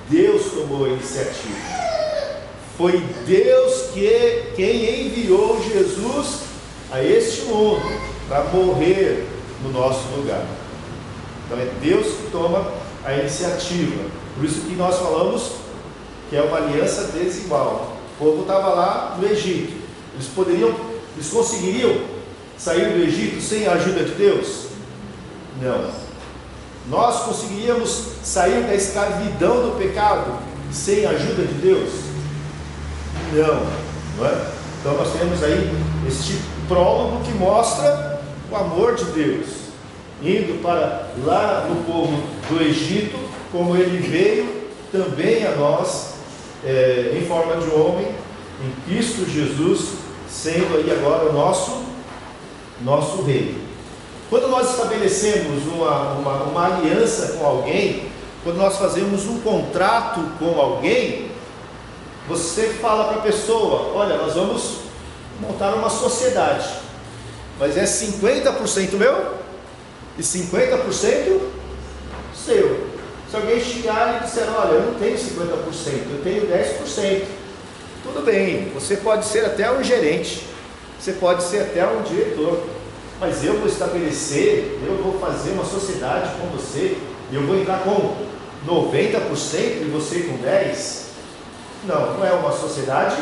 [SPEAKER 1] Deus tomou a iniciativa. Foi Deus quem enviou Jesus a este mundo para morrer no nosso lugar. Então é Deus que toma a iniciativa. Por isso que nós falamos que é uma aliança desigual. O povo estava lá no Egito. Eles conseguiriam sair do Egito sem a ajuda de Deus? Não. Nós conseguiríamos sair da escravidão do pecado sem a ajuda de Deus? Não é? Então nós temos aí este prólogo que mostra o amor de Deus, indo para lá no povo do Egito, como ele veio também a nós, em forma de homem, em Cristo Jesus, sendo aí agora o nosso rei. Quando nós estabelecemos uma aliança com alguém, quando nós fazemos um contrato com alguém, você fala para a pessoa, olha, nós vamos montar uma sociedade, mas é 50% meu e 50% seu. Se alguém chegar e disser, olha, eu não tenho 50%, eu tenho 10%, tudo bem, você pode ser até um gerente, você pode ser até um diretor, mas eu vou estabelecer, eu vou fazer uma sociedade com você, e eu vou entrar com 90% e você com 10%? Não é uma sociedade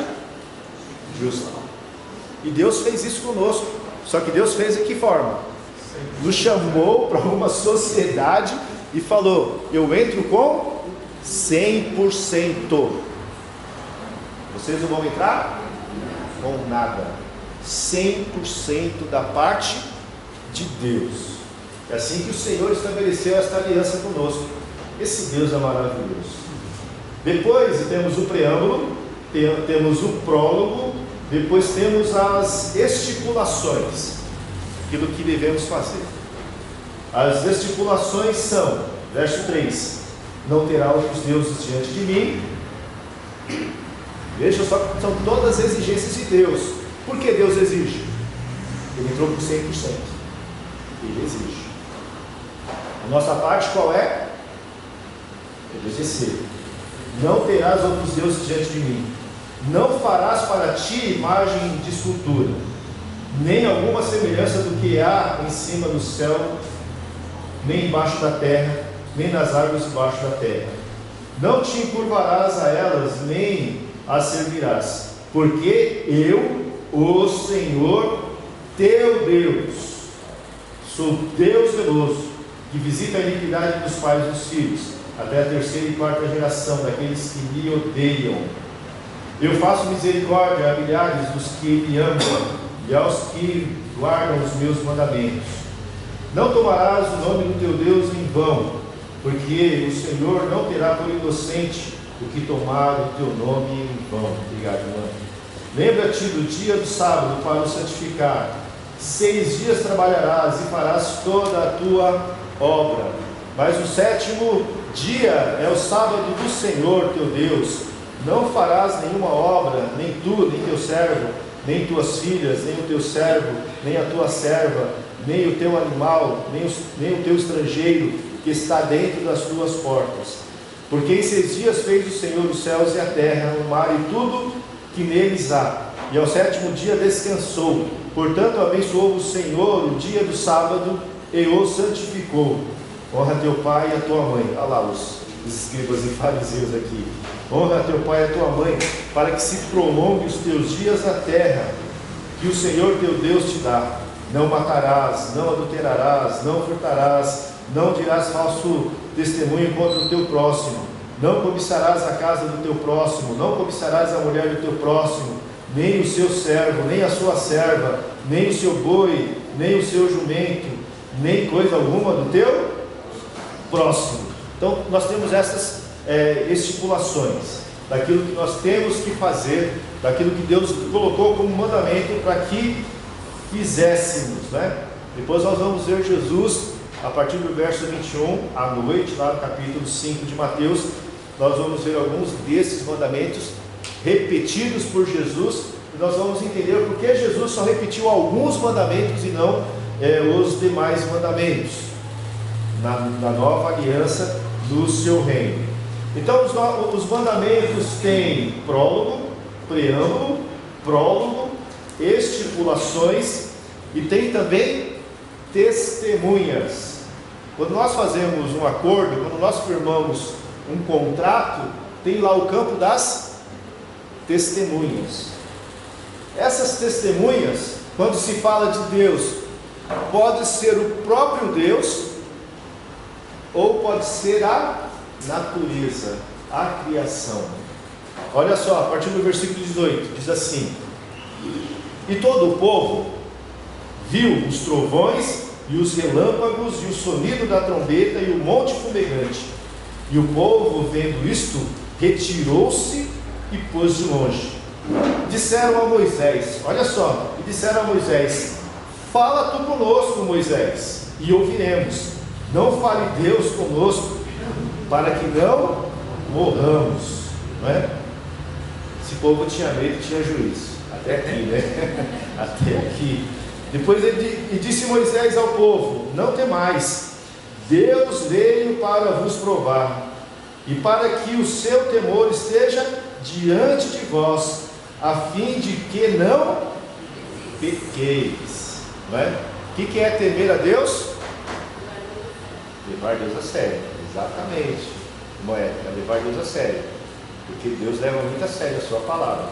[SPEAKER 1] justa. E Deus fez isso conosco. Só que Deus fez de que forma? Nos chamou para uma sociedade e falou, eu entro com 100%. Vocês não vão entrar com nada. 100% da parte de Deus. É assim que o Senhor estabeleceu esta aliança conosco. Esse Deus é maravilhoso. Depois temos o preâmbulo, temos o prólogo, depois temos as estipulações, aquilo que devemos fazer. As estipulações são, verso 3, não terá outros deuses diante de mim. Veja só que são todas as exigências de Deus. Por que Deus exige? Ele entrou por 100%. Ele exige. A nossa parte qual é? Obedecer. Não terás outros deuses diante de mim. Não farás para ti imagem de escultura, nem alguma semelhança do que há em cima do céu, nem embaixo da terra, nem nas águas debaixo da terra. Não te encurvarás a elas, nem as servirás, porque eu, o Senhor teu Deus, sou Deus zeloso, que visita a iniquidade dos pais e dos filhos, até a terceira e quarta geração daqueles que me odeiam. Eu faço misericórdia a milhares dos que me amam e aos que guardam os meus mandamentos. Não tomarás o nome do teu Deus em vão, porque o Senhor não terá por inocente o que tomar o teu nome em vão. Obrigado, irmão. Lembra-te do dia do sábado para o santificar. 6 dias trabalharás e farás toda a tua obra. Mas o 7º dia é o sábado do Senhor teu Deus. Não farás nenhuma obra, nem tu, nem teu servo, nem tuas filhas, nem o teu servo, nem a tua serva, nem o teu animal, nem o teu estrangeiro que está dentro das tuas portas. Porque em 6 dias fez o Senhor os céus e a terra, o mar e tudo que neles há. E ao 7º dia descansou. Portanto abençoou o Senhor o dia do sábado e o santificou. Honra teu pai e a tua mãe. Olha lá os escribas e fariseus aqui. Honra teu pai e a tua mãe, para que se prolongue os teus dias na terra, que o Senhor teu Deus te dá. Não matarás, não adulterarás, não furtarás, não dirás falso testemunho contra o teu próximo, não cobiçarás a casa do teu próximo, não cobiçarás a mulher do teu próximo, nem o seu servo, nem a sua serva, nem o seu boi, nem o seu jumento, nem coisa alguma do teu próximo. Então nós temos essas estipulações daquilo que nós temos que fazer, daquilo que Deus colocou como mandamento para que fizéssemos, né? Depois nós vamos ver Jesus a partir do verso 21 à noite, lá no capítulo 5 de Mateus. Nós vamos ver alguns desses mandamentos repetidos por Jesus, e nós vamos entender por que Jesus só repetiu alguns mandamentos e não os demais mandamentos na nova aliança do seu reino. Então os mandamentos têm prólogo, preâmbulo, prólogo, estipulações e tem também testemunhas. Quando nós fazemos um acordo, quando nós firmamos um contrato, tem lá o campo das testemunhas. Essas testemunhas, quando se fala de Deus, pode ser o próprio Deus ou pode ser a natureza, a criação. Olha só, a partir do versículo 18, diz assim: e todo o povo viu os trovões e os relâmpagos e o sonido da trombeta e o monte fumegante. E o povo, vendo isto, retirou-se e pôs de longe. Disseram a Moisés, olha só, e disseram a Moisés: fala tu conosco, Moisés, e ouviremos. Não fale Deus conosco, para que não morramos. Não é? Esse povo tinha medo e tinha juízo. Até aqui, né? Até aqui. Depois ele disse Moisés ao povo: não temais, Deus veio para vos provar, e para que o seu temor esteja diante de vós, a fim de que não pequeis. Não é? O que é temer a Deus? Levar Deus a sério. Exatamente. Não é levar Deus a sério, porque Deus leva muito a sério a sua palavra,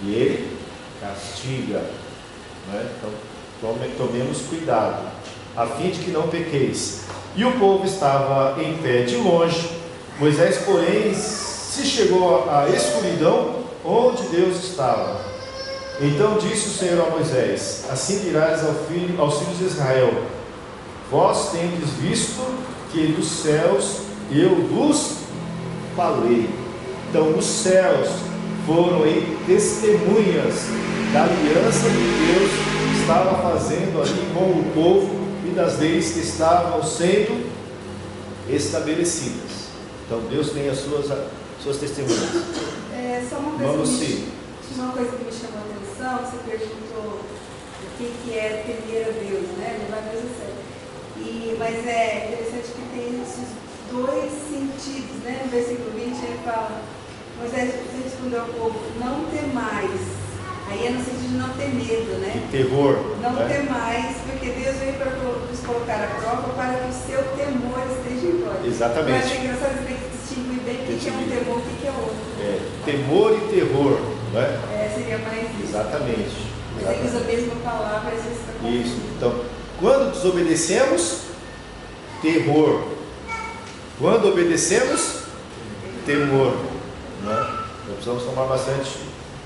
[SPEAKER 1] e Ele castiga. Não é? Então tomemos cuidado, a fim de que não pequeis. E o povo estava em pé de longe. Moisés, porém, se chegou à escuridão onde Deus estava. Então disse o Senhor a Moisés: assim dirás aos filhos de Israel: vós tendes visto que dos céus eu vos falei. Então os céus foram aí testemunhas da aliança que Deus estava fazendo ali com o povo e das leis que estavam sendo estabelecidas. Então Deus tem as suas testemunhas.
[SPEAKER 2] só uma
[SPEAKER 1] Vamos
[SPEAKER 2] coisa,
[SPEAKER 1] sim.
[SPEAKER 2] uma coisa que me chamou a atenção, você perguntou o que é temer a Deus, né? Levar Deus a sério. Mas é interessante que tem esses dois sentidos, né? No versículo 20 ele fala, Moisés respondeu ao povo, não temais. Aí é no sentido de não ter medo, né?
[SPEAKER 1] Terror.
[SPEAKER 2] Não
[SPEAKER 1] né?
[SPEAKER 2] temais, porque Deus veio para nos colocar à prova para que o seu temor esteja em vós.
[SPEAKER 1] Exatamente.
[SPEAKER 2] Mas é engraçado você tem que distinguir bem o que é um temor e o que é outro.
[SPEAKER 1] Temor e terror, né?
[SPEAKER 2] Seria mais isso.
[SPEAKER 1] Exatamente.
[SPEAKER 2] Mas ele usa a mesma palavra, às vezes está confundindo.
[SPEAKER 1] Isso. Então, quando desobedecemos, terror. Quando obedecemos, temor. Né? Então, precisamos tomar bastante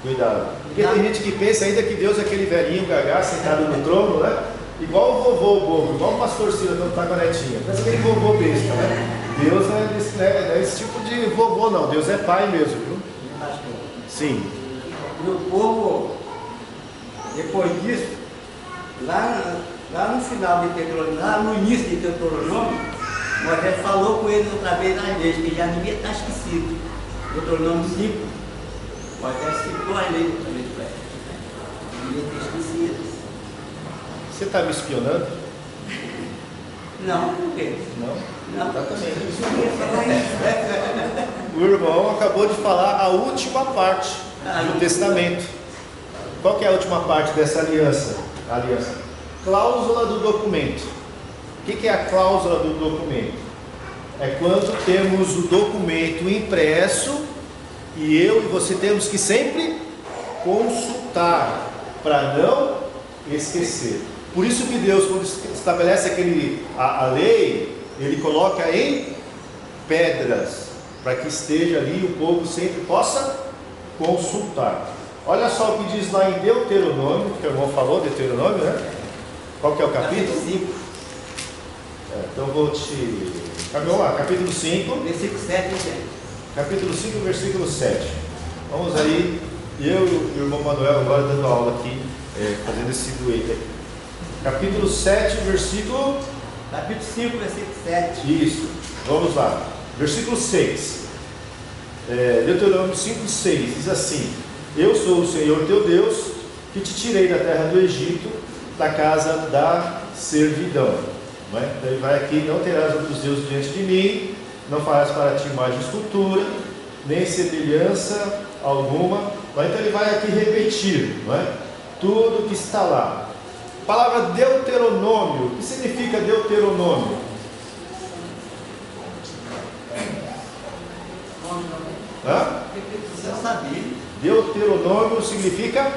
[SPEAKER 1] cuidado. Porque tem gente que pensa ainda que Deus é aquele velhinho gagá sentado no trono, né? Igual o vovô bobo, igual o pastor Ciro quando está com a netinha. Parece aquele vovô besta, né? Deus não é esse tipo de vovô, não. Deus é pai mesmo, viu? Sim.
[SPEAKER 4] E o povo, depois disso, lá no final de Deuteronômio, lá no início de Deuteronômio, Moisés falou com eles outra vez nas leis, que já devia estar esquecido. Deuteronômio 5, Moisés citou as leis outra vez para eles. Devia ter esquecido.
[SPEAKER 1] Você está me espionando?
[SPEAKER 4] Não, por quê?
[SPEAKER 1] Não?
[SPEAKER 4] Não.
[SPEAKER 1] Exatamente.
[SPEAKER 2] Eu ia falar isso.
[SPEAKER 1] O irmão acabou de falar a última parte do testamento. Qual que é a última parte dessa aliança? Cláusula do documento. O que é a cláusula do documento? É quando temos o documento impresso e eu e você temos que sempre consultar para não esquecer. Por isso que Deus, quando estabelece a lei, Ele coloca em pedras, para que esteja ali e o povo sempre possa consultar. Olha só o que diz lá em Deuteronômio, que o irmão falou, Deuteronômio, né? Qual que é o capítulo?
[SPEAKER 4] 5.
[SPEAKER 1] Então vou te... Vamos lá, capítulo 5.
[SPEAKER 4] Versículo 7 e 10.
[SPEAKER 1] Capítulo 5, versículo 7. Vamos aí, eu e o irmão Manuel agora dando aula aqui, fazendo esse dueto aí. Capítulo 7, versículo...
[SPEAKER 4] Capítulo 5, versículo 7.
[SPEAKER 1] Isso, vamos lá. Versículo 6. Deuteronômio 5, 6 diz assim: Eu sou o Senhor teu Deus, que te tirei da terra do Egito, da casa da servidão. Não é? Então ele vai aqui: não terás outros deuses diante de mim, não farás para ti imagem de escultura, nem semelhança alguma. Então ele vai aqui repetir, não é? Tudo que está lá. A palavra Deuteronômio, o que significa Deuteronômio?
[SPEAKER 4] Eu sabia.
[SPEAKER 1] Deuteronômio significa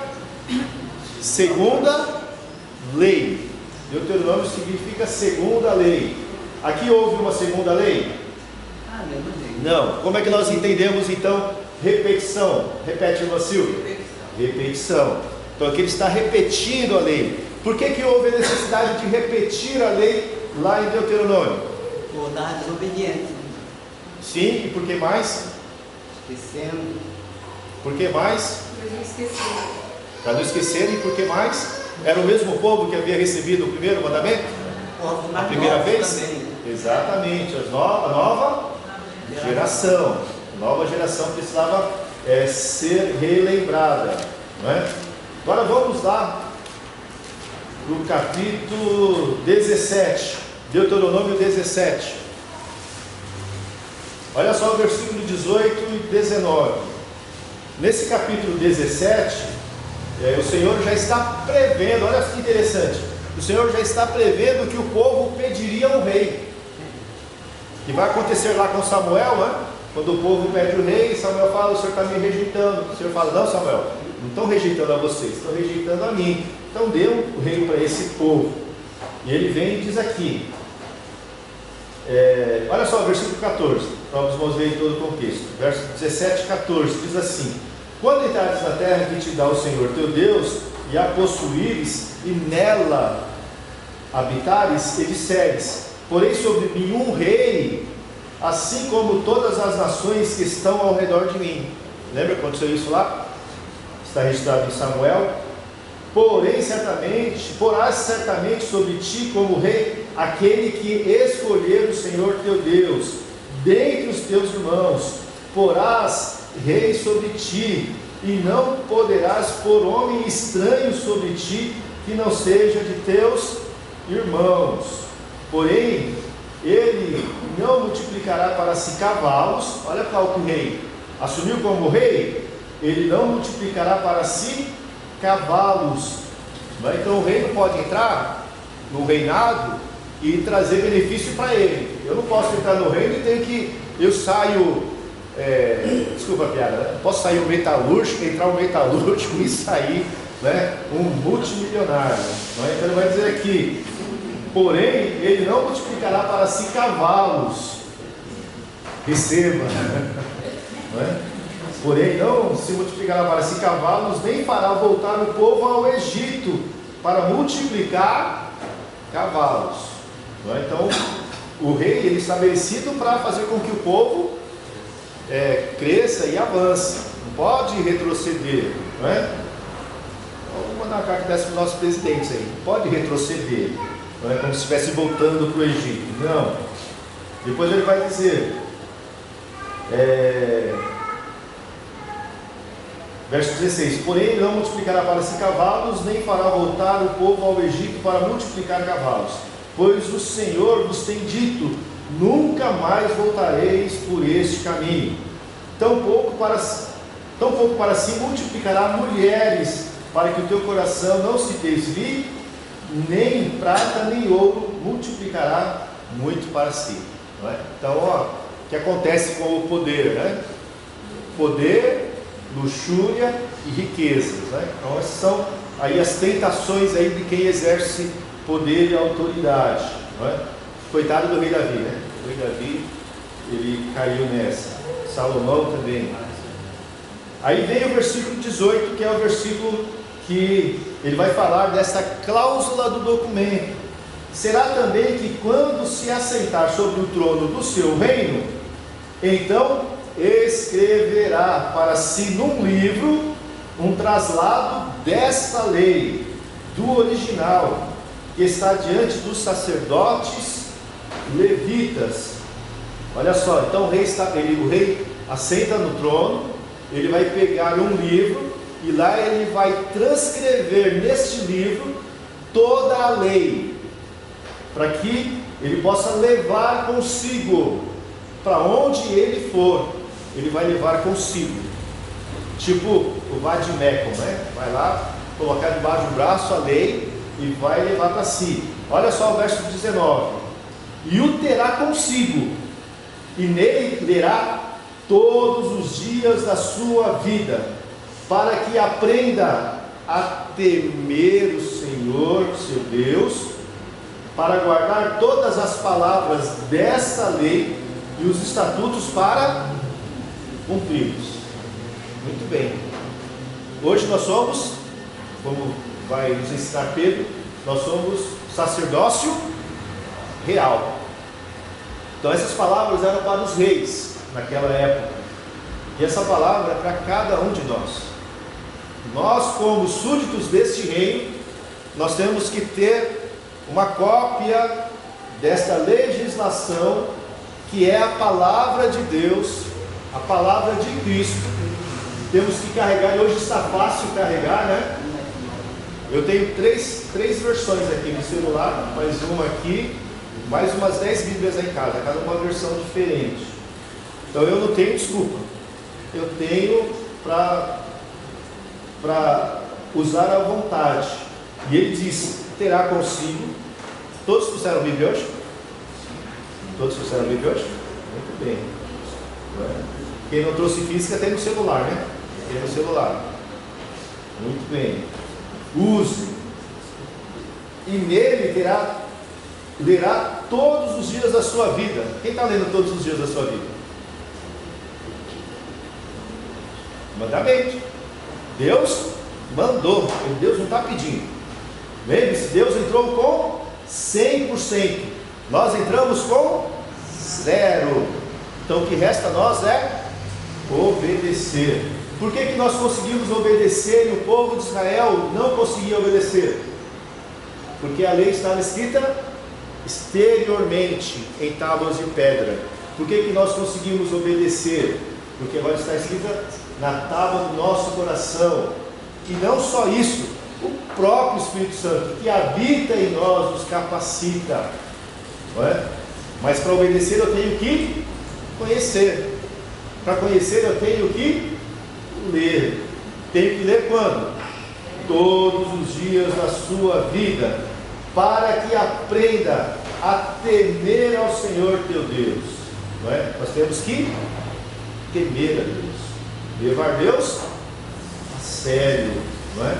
[SPEAKER 1] segunda lei. Deuteronômio significa segunda lei. Aqui houve uma segunda lei?
[SPEAKER 4] Mesmo jeito.
[SPEAKER 1] Não. Como é que nós entendemos então repetição? Repete, irmã Silvia. Repetição. Então aqui ele está repetindo a lei. Por que houve a necessidade de repetir a lei lá em Deuteronômio?
[SPEAKER 4] Por dar desobediência.
[SPEAKER 1] Sim, e por que mais?
[SPEAKER 4] Esquecendo.
[SPEAKER 1] Por que mais?
[SPEAKER 2] Mas eu esqueci.
[SPEAKER 1] Para não esquecerem, e por que mais? Era o mesmo povo que havia recebido o primeiro mandamento? A primeira vez?
[SPEAKER 4] Também.
[SPEAKER 1] Exatamente, a nova geração. A nova geração precisava ser relembrada. Não é? Agora vamos lá para o capítulo 17, Deuteronômio 17. Olha só o versículo 18 e 19. Nesse capítulo 17, o Senhor já está prevendo, olha que interessante, o Senhor já está prevendo que o povo pediria um rei. Que vai acontecer lá com Samuel, né? Quando o povo pede o rei, Samuel fala: o Senhor está me rejeitando. O Senhor fala: não, Samuel, não estão rejeitando a vocês, estão rejeitando a mim. Então dê um rei para esse povo. E ele vem e diz aqui, olha só o versículo 14, para os irmãos verem todo o contexto. Verso 17 e 14 diz assim: quando entrares na terra que te dá o Senhor teu Deus, e a possuíres, e nela habitares, e disseres: porém sobre mim um rei, assim como todas as nações que estão ao redor de mim. Lembra que aconteceu isso lá? Está registrado em Samuel. Porém, porás certamente sobre ti como rei aquele que escolher o Senhor teu Deus dentre os teus irmãos. Porás rei sobre ti, e não poderás pôr homem estranho sobre ti, que não seja de teus irmãos. Porém, ele não multiplicará para si cavalos. Olha qual que o rei assumiu como rei. Ele não multiplicará para si cavalos. Então o rei não pode entrar no reinado e trazer benefício para ele. Eu não posso entrar no reino e tenho que... Eu saio... desculpa a piada, né? Posso sair um metalúrgico, entrar um metalúrgico e sair, né, um multimilionário. Então ele vai dizer aqui: porém, ele não multiplicará para si cavalos. Receba. Não é? Porém, não se multiplicará para si cavalos, nem fará voltar o povo ao Egito para multiplicar cavalos. Não é? Então, o rei ele é estabelecido para fazer com que o povo cresça e avance. Não pode retroceder. Não é? Vamos mandar uma carta dessa para os nossos presidentes aí. Não pode retroceder. Não é como se estivesse voltando para o Egito. Não. Depois ele vai dizer... verso 16: porém ele não multiplicará para si cavalos, nem fará voltar o povo ao Egito para multiplicar cavalos, pois o Senhor vos tem dito: nunca mais voltareis por este caminho. Tampouco para si multiplicará mulheres, para que o teu coração não se desvie, nem prata nem ouro multiplicará muito para si. Não é? Então, o que acontece com o poder, né? Poder, luxúria e riquezas, né? Então essas são aí as tentações aí de quem exerce poder e autoridade, não é? Coitado do rei Davi, né? O rei Davi, ele caiu nessa. Salomão também. Aí vem o versículo 18, que é o versículo que ele vai falar dessa cláusula do documento. Será também que quando se assentar sobre o trono do seu reino, então escreverá para si num livro um traslado desta lei, do original, que está diante dos sacerdotes levitas. Olha só, então o rei assenta no trono, ele vai pegar um livro e lá ele vai transcrever neste livro toda a lei, para que ele possa levar consigo para onde ele for. Ele vai levar consigo, tipo o Vadimecum, né? Vai lá colocar debaixo do braço a lei e vai levar para si. Olha só o verso 19: e o terá consigo, e nele lerá todos os dias da sua vida, para que aprenda a temer o Senhor seu Deus, para guardar todas as palavras desta lei e os estatutos para cumpri-los. Muito bem. Hoje nós somos, como vai nos ensinar Pedro, nós somos sacerdócio real. Então essas palavras eram para os reis naquela época, e essa palavra é para cada um de nós. Nós, como súditos deste reino, nós temos que ter uma cópia desta legislação, que é a palavra de Deus, a palavra de Cristo. Temos que carregar, e hoje está fácil carregar, né? Eu tenho três versões aqui no celular, mais uma aqui, mais umas 10 Bíblias aí em casa, cada uma versão diferente. Então eu não tenho desculpa, eu tenho para usar à vontade. E ele disse: terá consigo. Todos trouxeram Bíblia hoje? Todos trouxeram Bíblia hoje? Muito bem. Quem não trouxe física tem no celular, né? Tem no celular. Muito bem. Use. E nele lerá todos os dias da sua vida. Quem está lendo todos os dias da sua vida? Mandamento. Deus mandou. Deus não está pedindo. Lembre-se, Deus entrou com 100%. Nós entramos com 0%. Então o que resta a nós é obedecer. Por que nós conseguimos obedecer e o povo de Israel não conseguia obedecer? Porque a lei estava escrita exteriormente em tábuas de pedra. Por que nós conseguimos obedecer? porque agora está escrita na tábua do nosso coração. E não só isso, o próprio Espírito Santo que habita em nós nos capacita, não é? Mas para obedecer eu tenho que conhecer. Para conhecer eu tenho que ler. Tenho que ler quando? Todos os dias da sua vida, para que aprenda a temer ao Senhor teu Deus, não é? Nós temos que temer a Deus, levar Deus a sério, não é?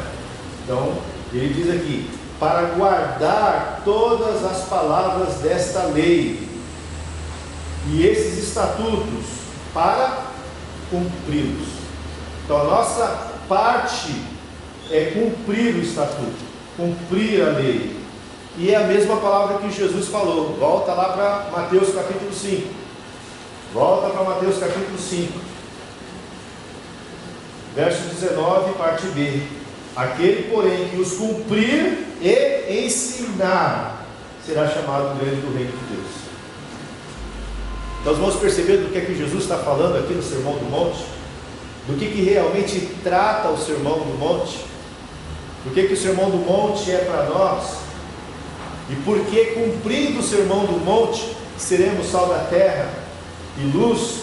[SPEAKER 1] Então, ele diz aqui, para guardar todas as palavras desta lei e esses estatutos, para cumpri-los. Então, a nossa parte é cumprir o estatuto, cumprir a lei. E é a mesma palavra que Jesus falou. Volta lá para Mateus capítulo 5. Volta para Mateus capítulo 5. Verso 19, parte B. Aquele, porém, que os cumprir e ensinar, será chamado grande do reino de Deus. Então, nós vamos perceber do que é que Jesus está falando aqui no Sermão do Monte, do que realmente trata o Sermão do Monte, do que o Sermão do Monte é para nós, e porque cumprindo o Sermão do Monte, seremos sal da terra e luz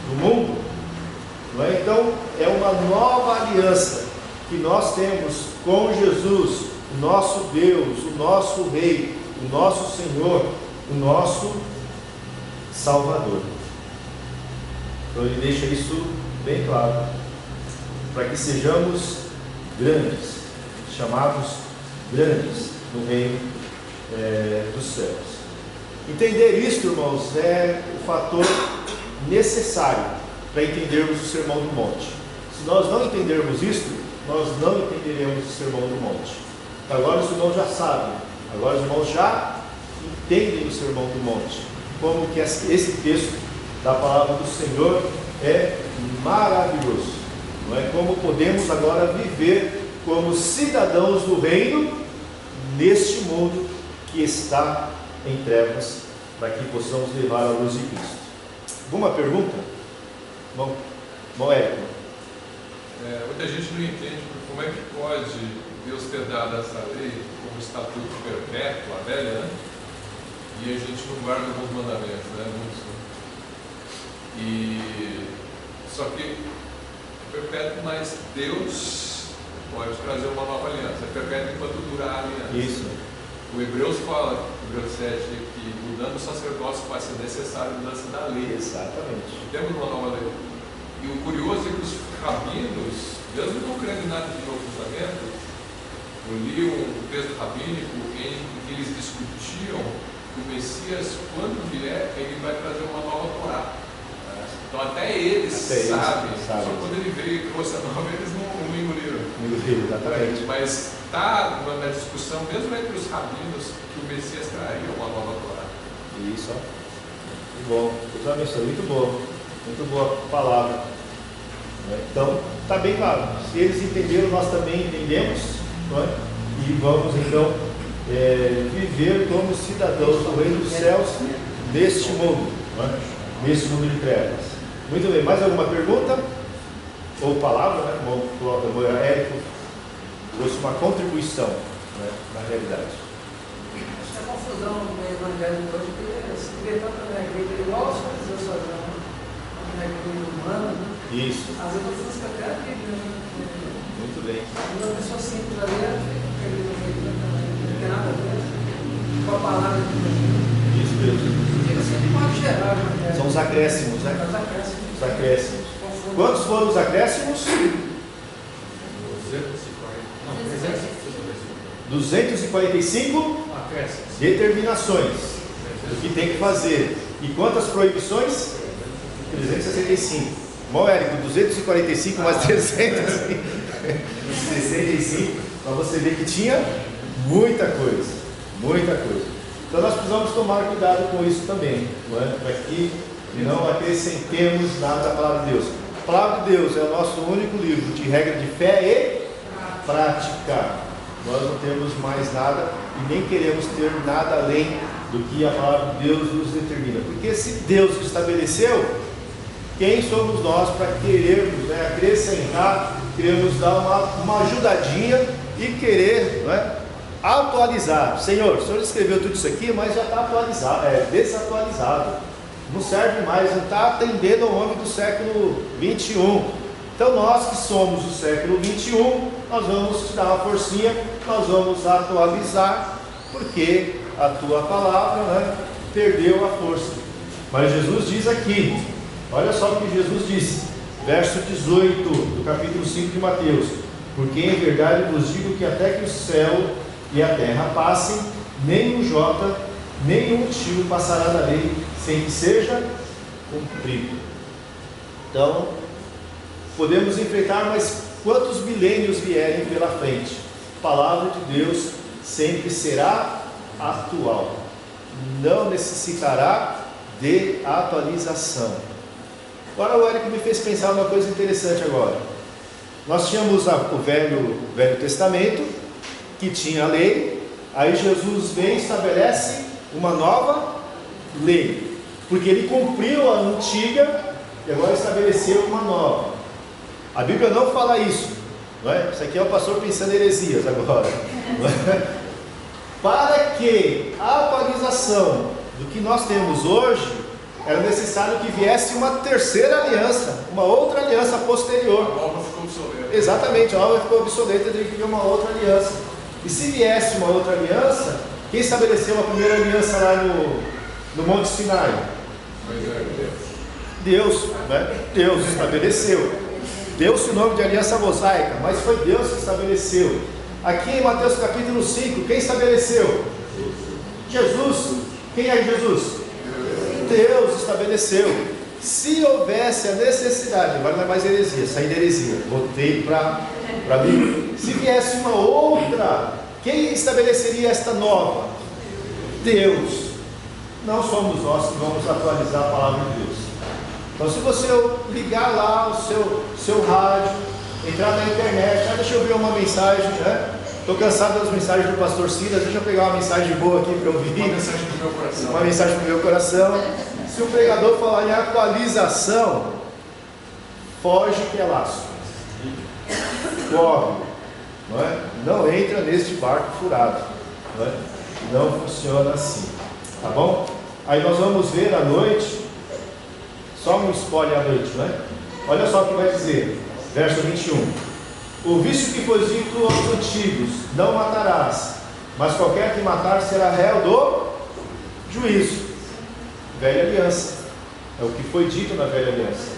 [SPEAKER 1] do mundo, não é? Então, é uma nova aliança que nós temos com Jesus, o nosso Deus, o nosso Rei, o nosso Senhor, o nosso Salvador. Então ele deixa isso bem claro, para que sejamos grandes, chamados grandes no reino dos céus. Entender isso, irmãos, é o fator necessário para entendermos o Sermão do Monte. Se nós não entendermos isso, nós não entenderemos o Sermão do Monte. Agora os irmãos já sabem, agora os irmãos já entendem o Sermão do Monte, como que esse texto da palavra do Senhor é maravilhoso, não é? Como podemos agora viver como cidadãos do reino neste mundo que está em trevas, para que possamos levar a luz de Cristo. Alguma pergunta? Bom, Érico.
[SPEAKER 5] Muita gente não entende como é que pode Deus ter dado essa lei como estatuto perpétuo, a velha, né? E a gente não guarda alguns mandamentos, né? Só que é perpétuo, mas Deus pode trazer uma nova aliança. É perpétuo enquanto durar a aliança.
[SPEAKER 1] Isso.
[SPEAKER 5] O Hebreus fala, Hebreus 7, que mudando o sacerdócio vai ser necessário a mudança da lei.
[SPEAKER 1] Exatamente.
[SPEAKER 5] Temos uma nova lei. E o curioso é que os rabinos, mesmo não crendo em nada de Novo Testamento, eu li um texto rabínico em que eles discutiam que o Messias, quando vier, ele vai trazer uma nova Torá. Então até eles sabem. Só quando ele veio e trouxe a nova, eles não engoliram.
[SPEAKER 1] Exatamente.
[SPEAKER 5] Mas está na discussão, mesmo entre os rabinos, que o Messias traria uma nova Torá.
[SPEAKER 1] Isso, ó. Muito bom. Deus abençoe. Muito bom. Muito boa palavra. Então, está bem claro. Se eles entenderam, nós também entendemos. Não é? E vamos então viver como cidadãos do reino dos céus neste mundo. Não é? Neste mundo de trevas. Muito bem. Mais alguma pergunta? Ou palavra, né? Como o Érico trouxe uma contribuição, né, na realidade.
[SPEAKER 3] Acho que a confusão no evangelho hoje é se vê tanto na igreja igual aos fariseus faziam na igreja humana.
[SPEAKER 1] Isso.
[SPEAKER 3] Às vezes eu fico até a Bíblia.
[SPEAKER 1] Muito bem.
[SPEAKER 3] Uma pessoa simples ali acredita na Bíblia também. Não tem nada a ver com a palavra de Deus.
[SPEAKER 1] Isso mesmo.
[SPEAKER 3] Fica assim de modo geral.
[SPEAKER 1] São os acréscimos, né?
[SPEAKER 3] Os acréscimos.
[SPEAKER 1] Os acréscimos. Quantos foram os acréscimos? 245 determinações do que tem que fazer. E quantas proibições? 365. Bom, Érico, 245 mais 365, para você ver que tinha muita coisa. Muita coisa. Então nós precisamos tomar cuidado com isso também, não é? Para que não acrescentemos nada à palavra de Deus. A palavra de Deus é o nosso único livro de regra de fé e prática. Nós não temos mais nada e nem queremos ter nada além do que a palavra de Deus nos determina. Porque se Deus estabeleceu, Quem somos nós para querermos, né, acrescentar, queremos dar uma ajudadinha e querer, né, atualizar? Senhor, o Senhor escreveu tudo isso aqui, mas já está atualizado, desatualizado. Não serve mais, não está atendendo ao homem do século 21. Então nós que somos do século 21, nós vamos te dar uma forcinha, nós vamos atualizar, porque a tua palavra, né, perdeu a força. Mas Jesus diz aqui, olha só o que Jesus disse, verso 18 do capítulo 5 de Mateus: porque em verdade vos digo que até que o céu e a terra passem, nem um jota, nem um tio passará da lei, sem que seja cumprido. Então, podemos enfrentar mais quantos milênios vierem pela frente, a palavra de Deus sempre será atual, não necessitará de atualização. Agora o Eric me fez pensar uma coisa interessante agora. Nós tínhamos o Velho Testamento, que tinha a lei, aí Jesus vem e estabelece uma nova lei, porque ele cumpriu a antiga e agora estabeleceu uma nova. A Bíblia não fala isso, não é? Isso aqui é o pastor pensando em heresias agora, não é? Para que a atualização do que nós temos hoje, era necessário que viesse uma terceira aliança, uma outra aliança posterior.
[SPEAKER 5] A nova ficou obsoleta.
[SPEAKER 1] Exatamente, a nova ficou obsoleta, teria que vir uma outra aliança. E se viesse uma outra aliança, quem estabeleceu a primeira aliança lá no Monte Sinai? Deus, né? Deus estabeleceu. Deu-se o nome de aliança mosaica, mas foi Deus que estabeleceu. Aqui em Mateus capítulo 5, quem estabeleceu? Jesus. Quem é Jesus? Deus estabeleceu. Se houvesse a necessidade, agora não é mais heresia, saí da heresia, voltei para mim. Se viesse uma outra, quem estabeleceria esta nova? Deus. Não somos nós que vamos atualizar a palavra de Deus. Então, se você ligar lá o seu rádio, entrar na internet, deixa eu ver uma mensagem, né? Estou cansado das mensagens do pastor Silas, deixa eu pegar uma mensagem boa aqui para eu ouvir.
[SPEAKER 5] Uma mensagem do meu coração.
[SPEAKER 1] Uma mensagem do meu coração. Se o pregador falar em atualização, foge que é laço. Corre. Não é? Não entra neste barco furado. Não é? Não funciona assim. Tá bom? Aí nós vamos ver à noite, só um spoiler à noite, não é? Olha só o que vai dizer, verso 21. O vício que foi dito aos antigos: não matarás, mas qualquer que matar será réu do juízo. Velha aliança, é o que foi dito na velha aliança.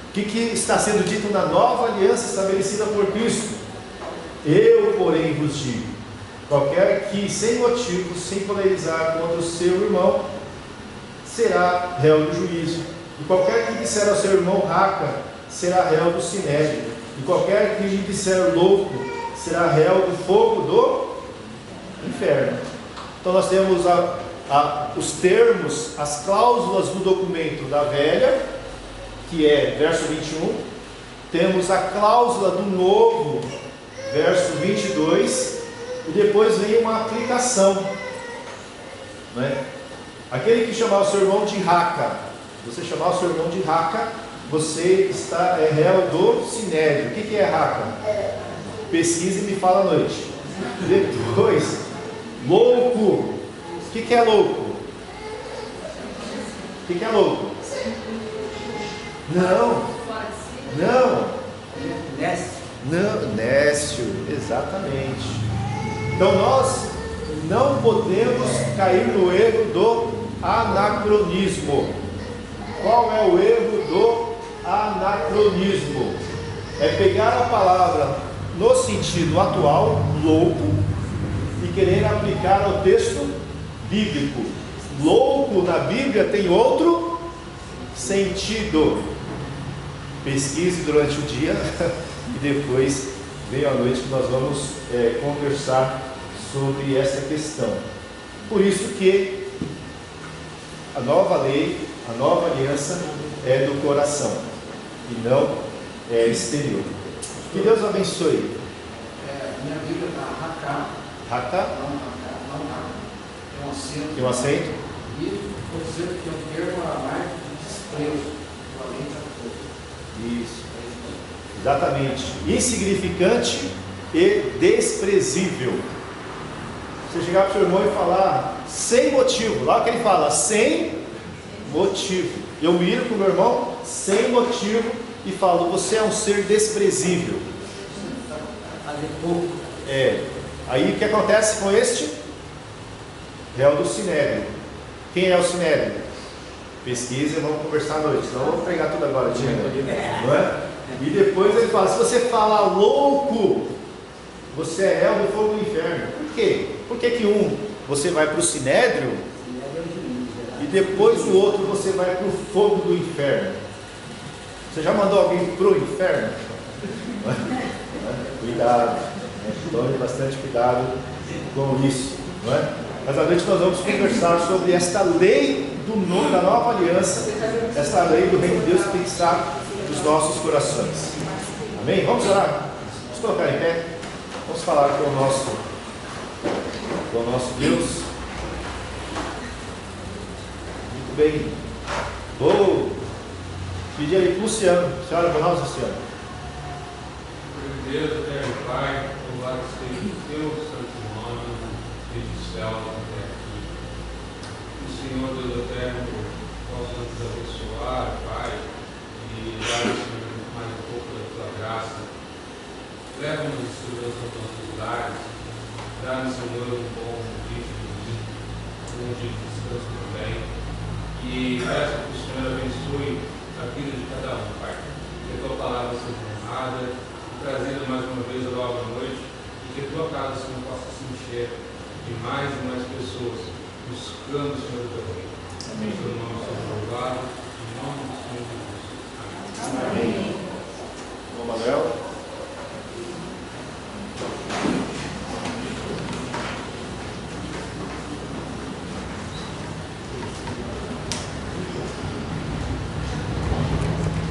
[SPEAKER 1] O que está sendo dito na nova aliança estabelecida por Cristo? Eu, porém, vos digo: qualquer que sem motivo, sem polemizar contra o seu irmão, será réu do juízo. E qualquer que disser ao seu irmão raca, será réu do sinédrio. E qualquer que lhe disser louco, será réu do fogo do inferno. Então nós temos os termos, as cláusulas do documento da velha, que é verso 21. Temos a cláusula do novo, verso 22. E depois vem uma aplicação, né? Aquele que chamar o seu irmão de raca, você chamar o seu irmão de raca, você é réu do sinédrio. O que é raca? Pesquise e me fala à noite. Depois, louco. O que é louco? O que é louco? Não. Nécio, exatamente. Então nós não podemos cair no erro do anacronismo. Qual é o erro do anacronismo? É pegar a palavra no sentido atual, louco, e querer aplicar ao texto bíblico. Louco na Bíblia tem outro sentido. Pesquise durante o dia e depois venha à noite que nós vamos conversar sobre essa questão. Por isso que a nova lei, a nova aliança é do coração e não é exterior. Que Deus abençoe.
[SPEAKER 3] Minha Bíblia está Raká.
[SPEAKER 1] Raká?
[SPEAKER 3] Não, tem um acento.
[SPEAKER 1] Tem um acento?
[SPEAKER 3] E vou dizer que é um termo aramaico de desprezo. equivalente a pouco.
[SPEAKER 1] Isso. Exatamente. Insignificante e desprezível. Você chegar para o seu irmão e falar sem motivo, lá que ele fala, sem motivo. Eu miro para o meu irmão sem motivo e falo, você é um ser desprezível.
[SPEAKER 4] Fazer pouco.
[SPEAKER 1] Aí o que acontece com este? Réu do Sinédrio. Quem é o Sinédrio? Pesquisa e vamos conversar à noite. Senão vamos pregar tudo agora, não é? E depois ele fala, se você fala louco, você é réu do fogo do inferno. Por quê? Por que você vai para o Sinédrio e depois o outro você vai para o fogo do inferno? Você já mandou alguém para o inferno? Cuidado, tome bastante cuidado com isso, não é? Mas à noite nós vamos conversar sobre esta lei da nova aliança, esta lei do reino de Deus que tem que estar nos nossos corações. Amém? Vamos orar? Vamos colocar em pé. Vamos falar com o nosso Deus. Muito bem. Vou pedir aí para o Luciano. Senhora, para nós, Luciano.
[SPEAKER 6] Deus, eterno Pai, louvado seja o teu santo nome, desde o céu até aqui. O Senhor, Deus eterno, possa nos abençoar, Pai, e dar, Senhor, mais um pouco da tua graça. Leva-nos, Senhor, aos nossos lares, dá-nos, Senhor, um bom dia de domingo, um dia de descanso também. E peço que o Senhor abençoe a vida de cada um, Pai. Que a tua palavra seja honrada, trazida mais uma vez a nova noite, e que a tua casa, Senhor, possa se encher de mais e mais pessoas buscando o Senhor do teu reino. Amém. Em teu nome seja louvado, em nome do Senhor Jesus. Amém.
[SPEAKER 1] Amém. Manuel.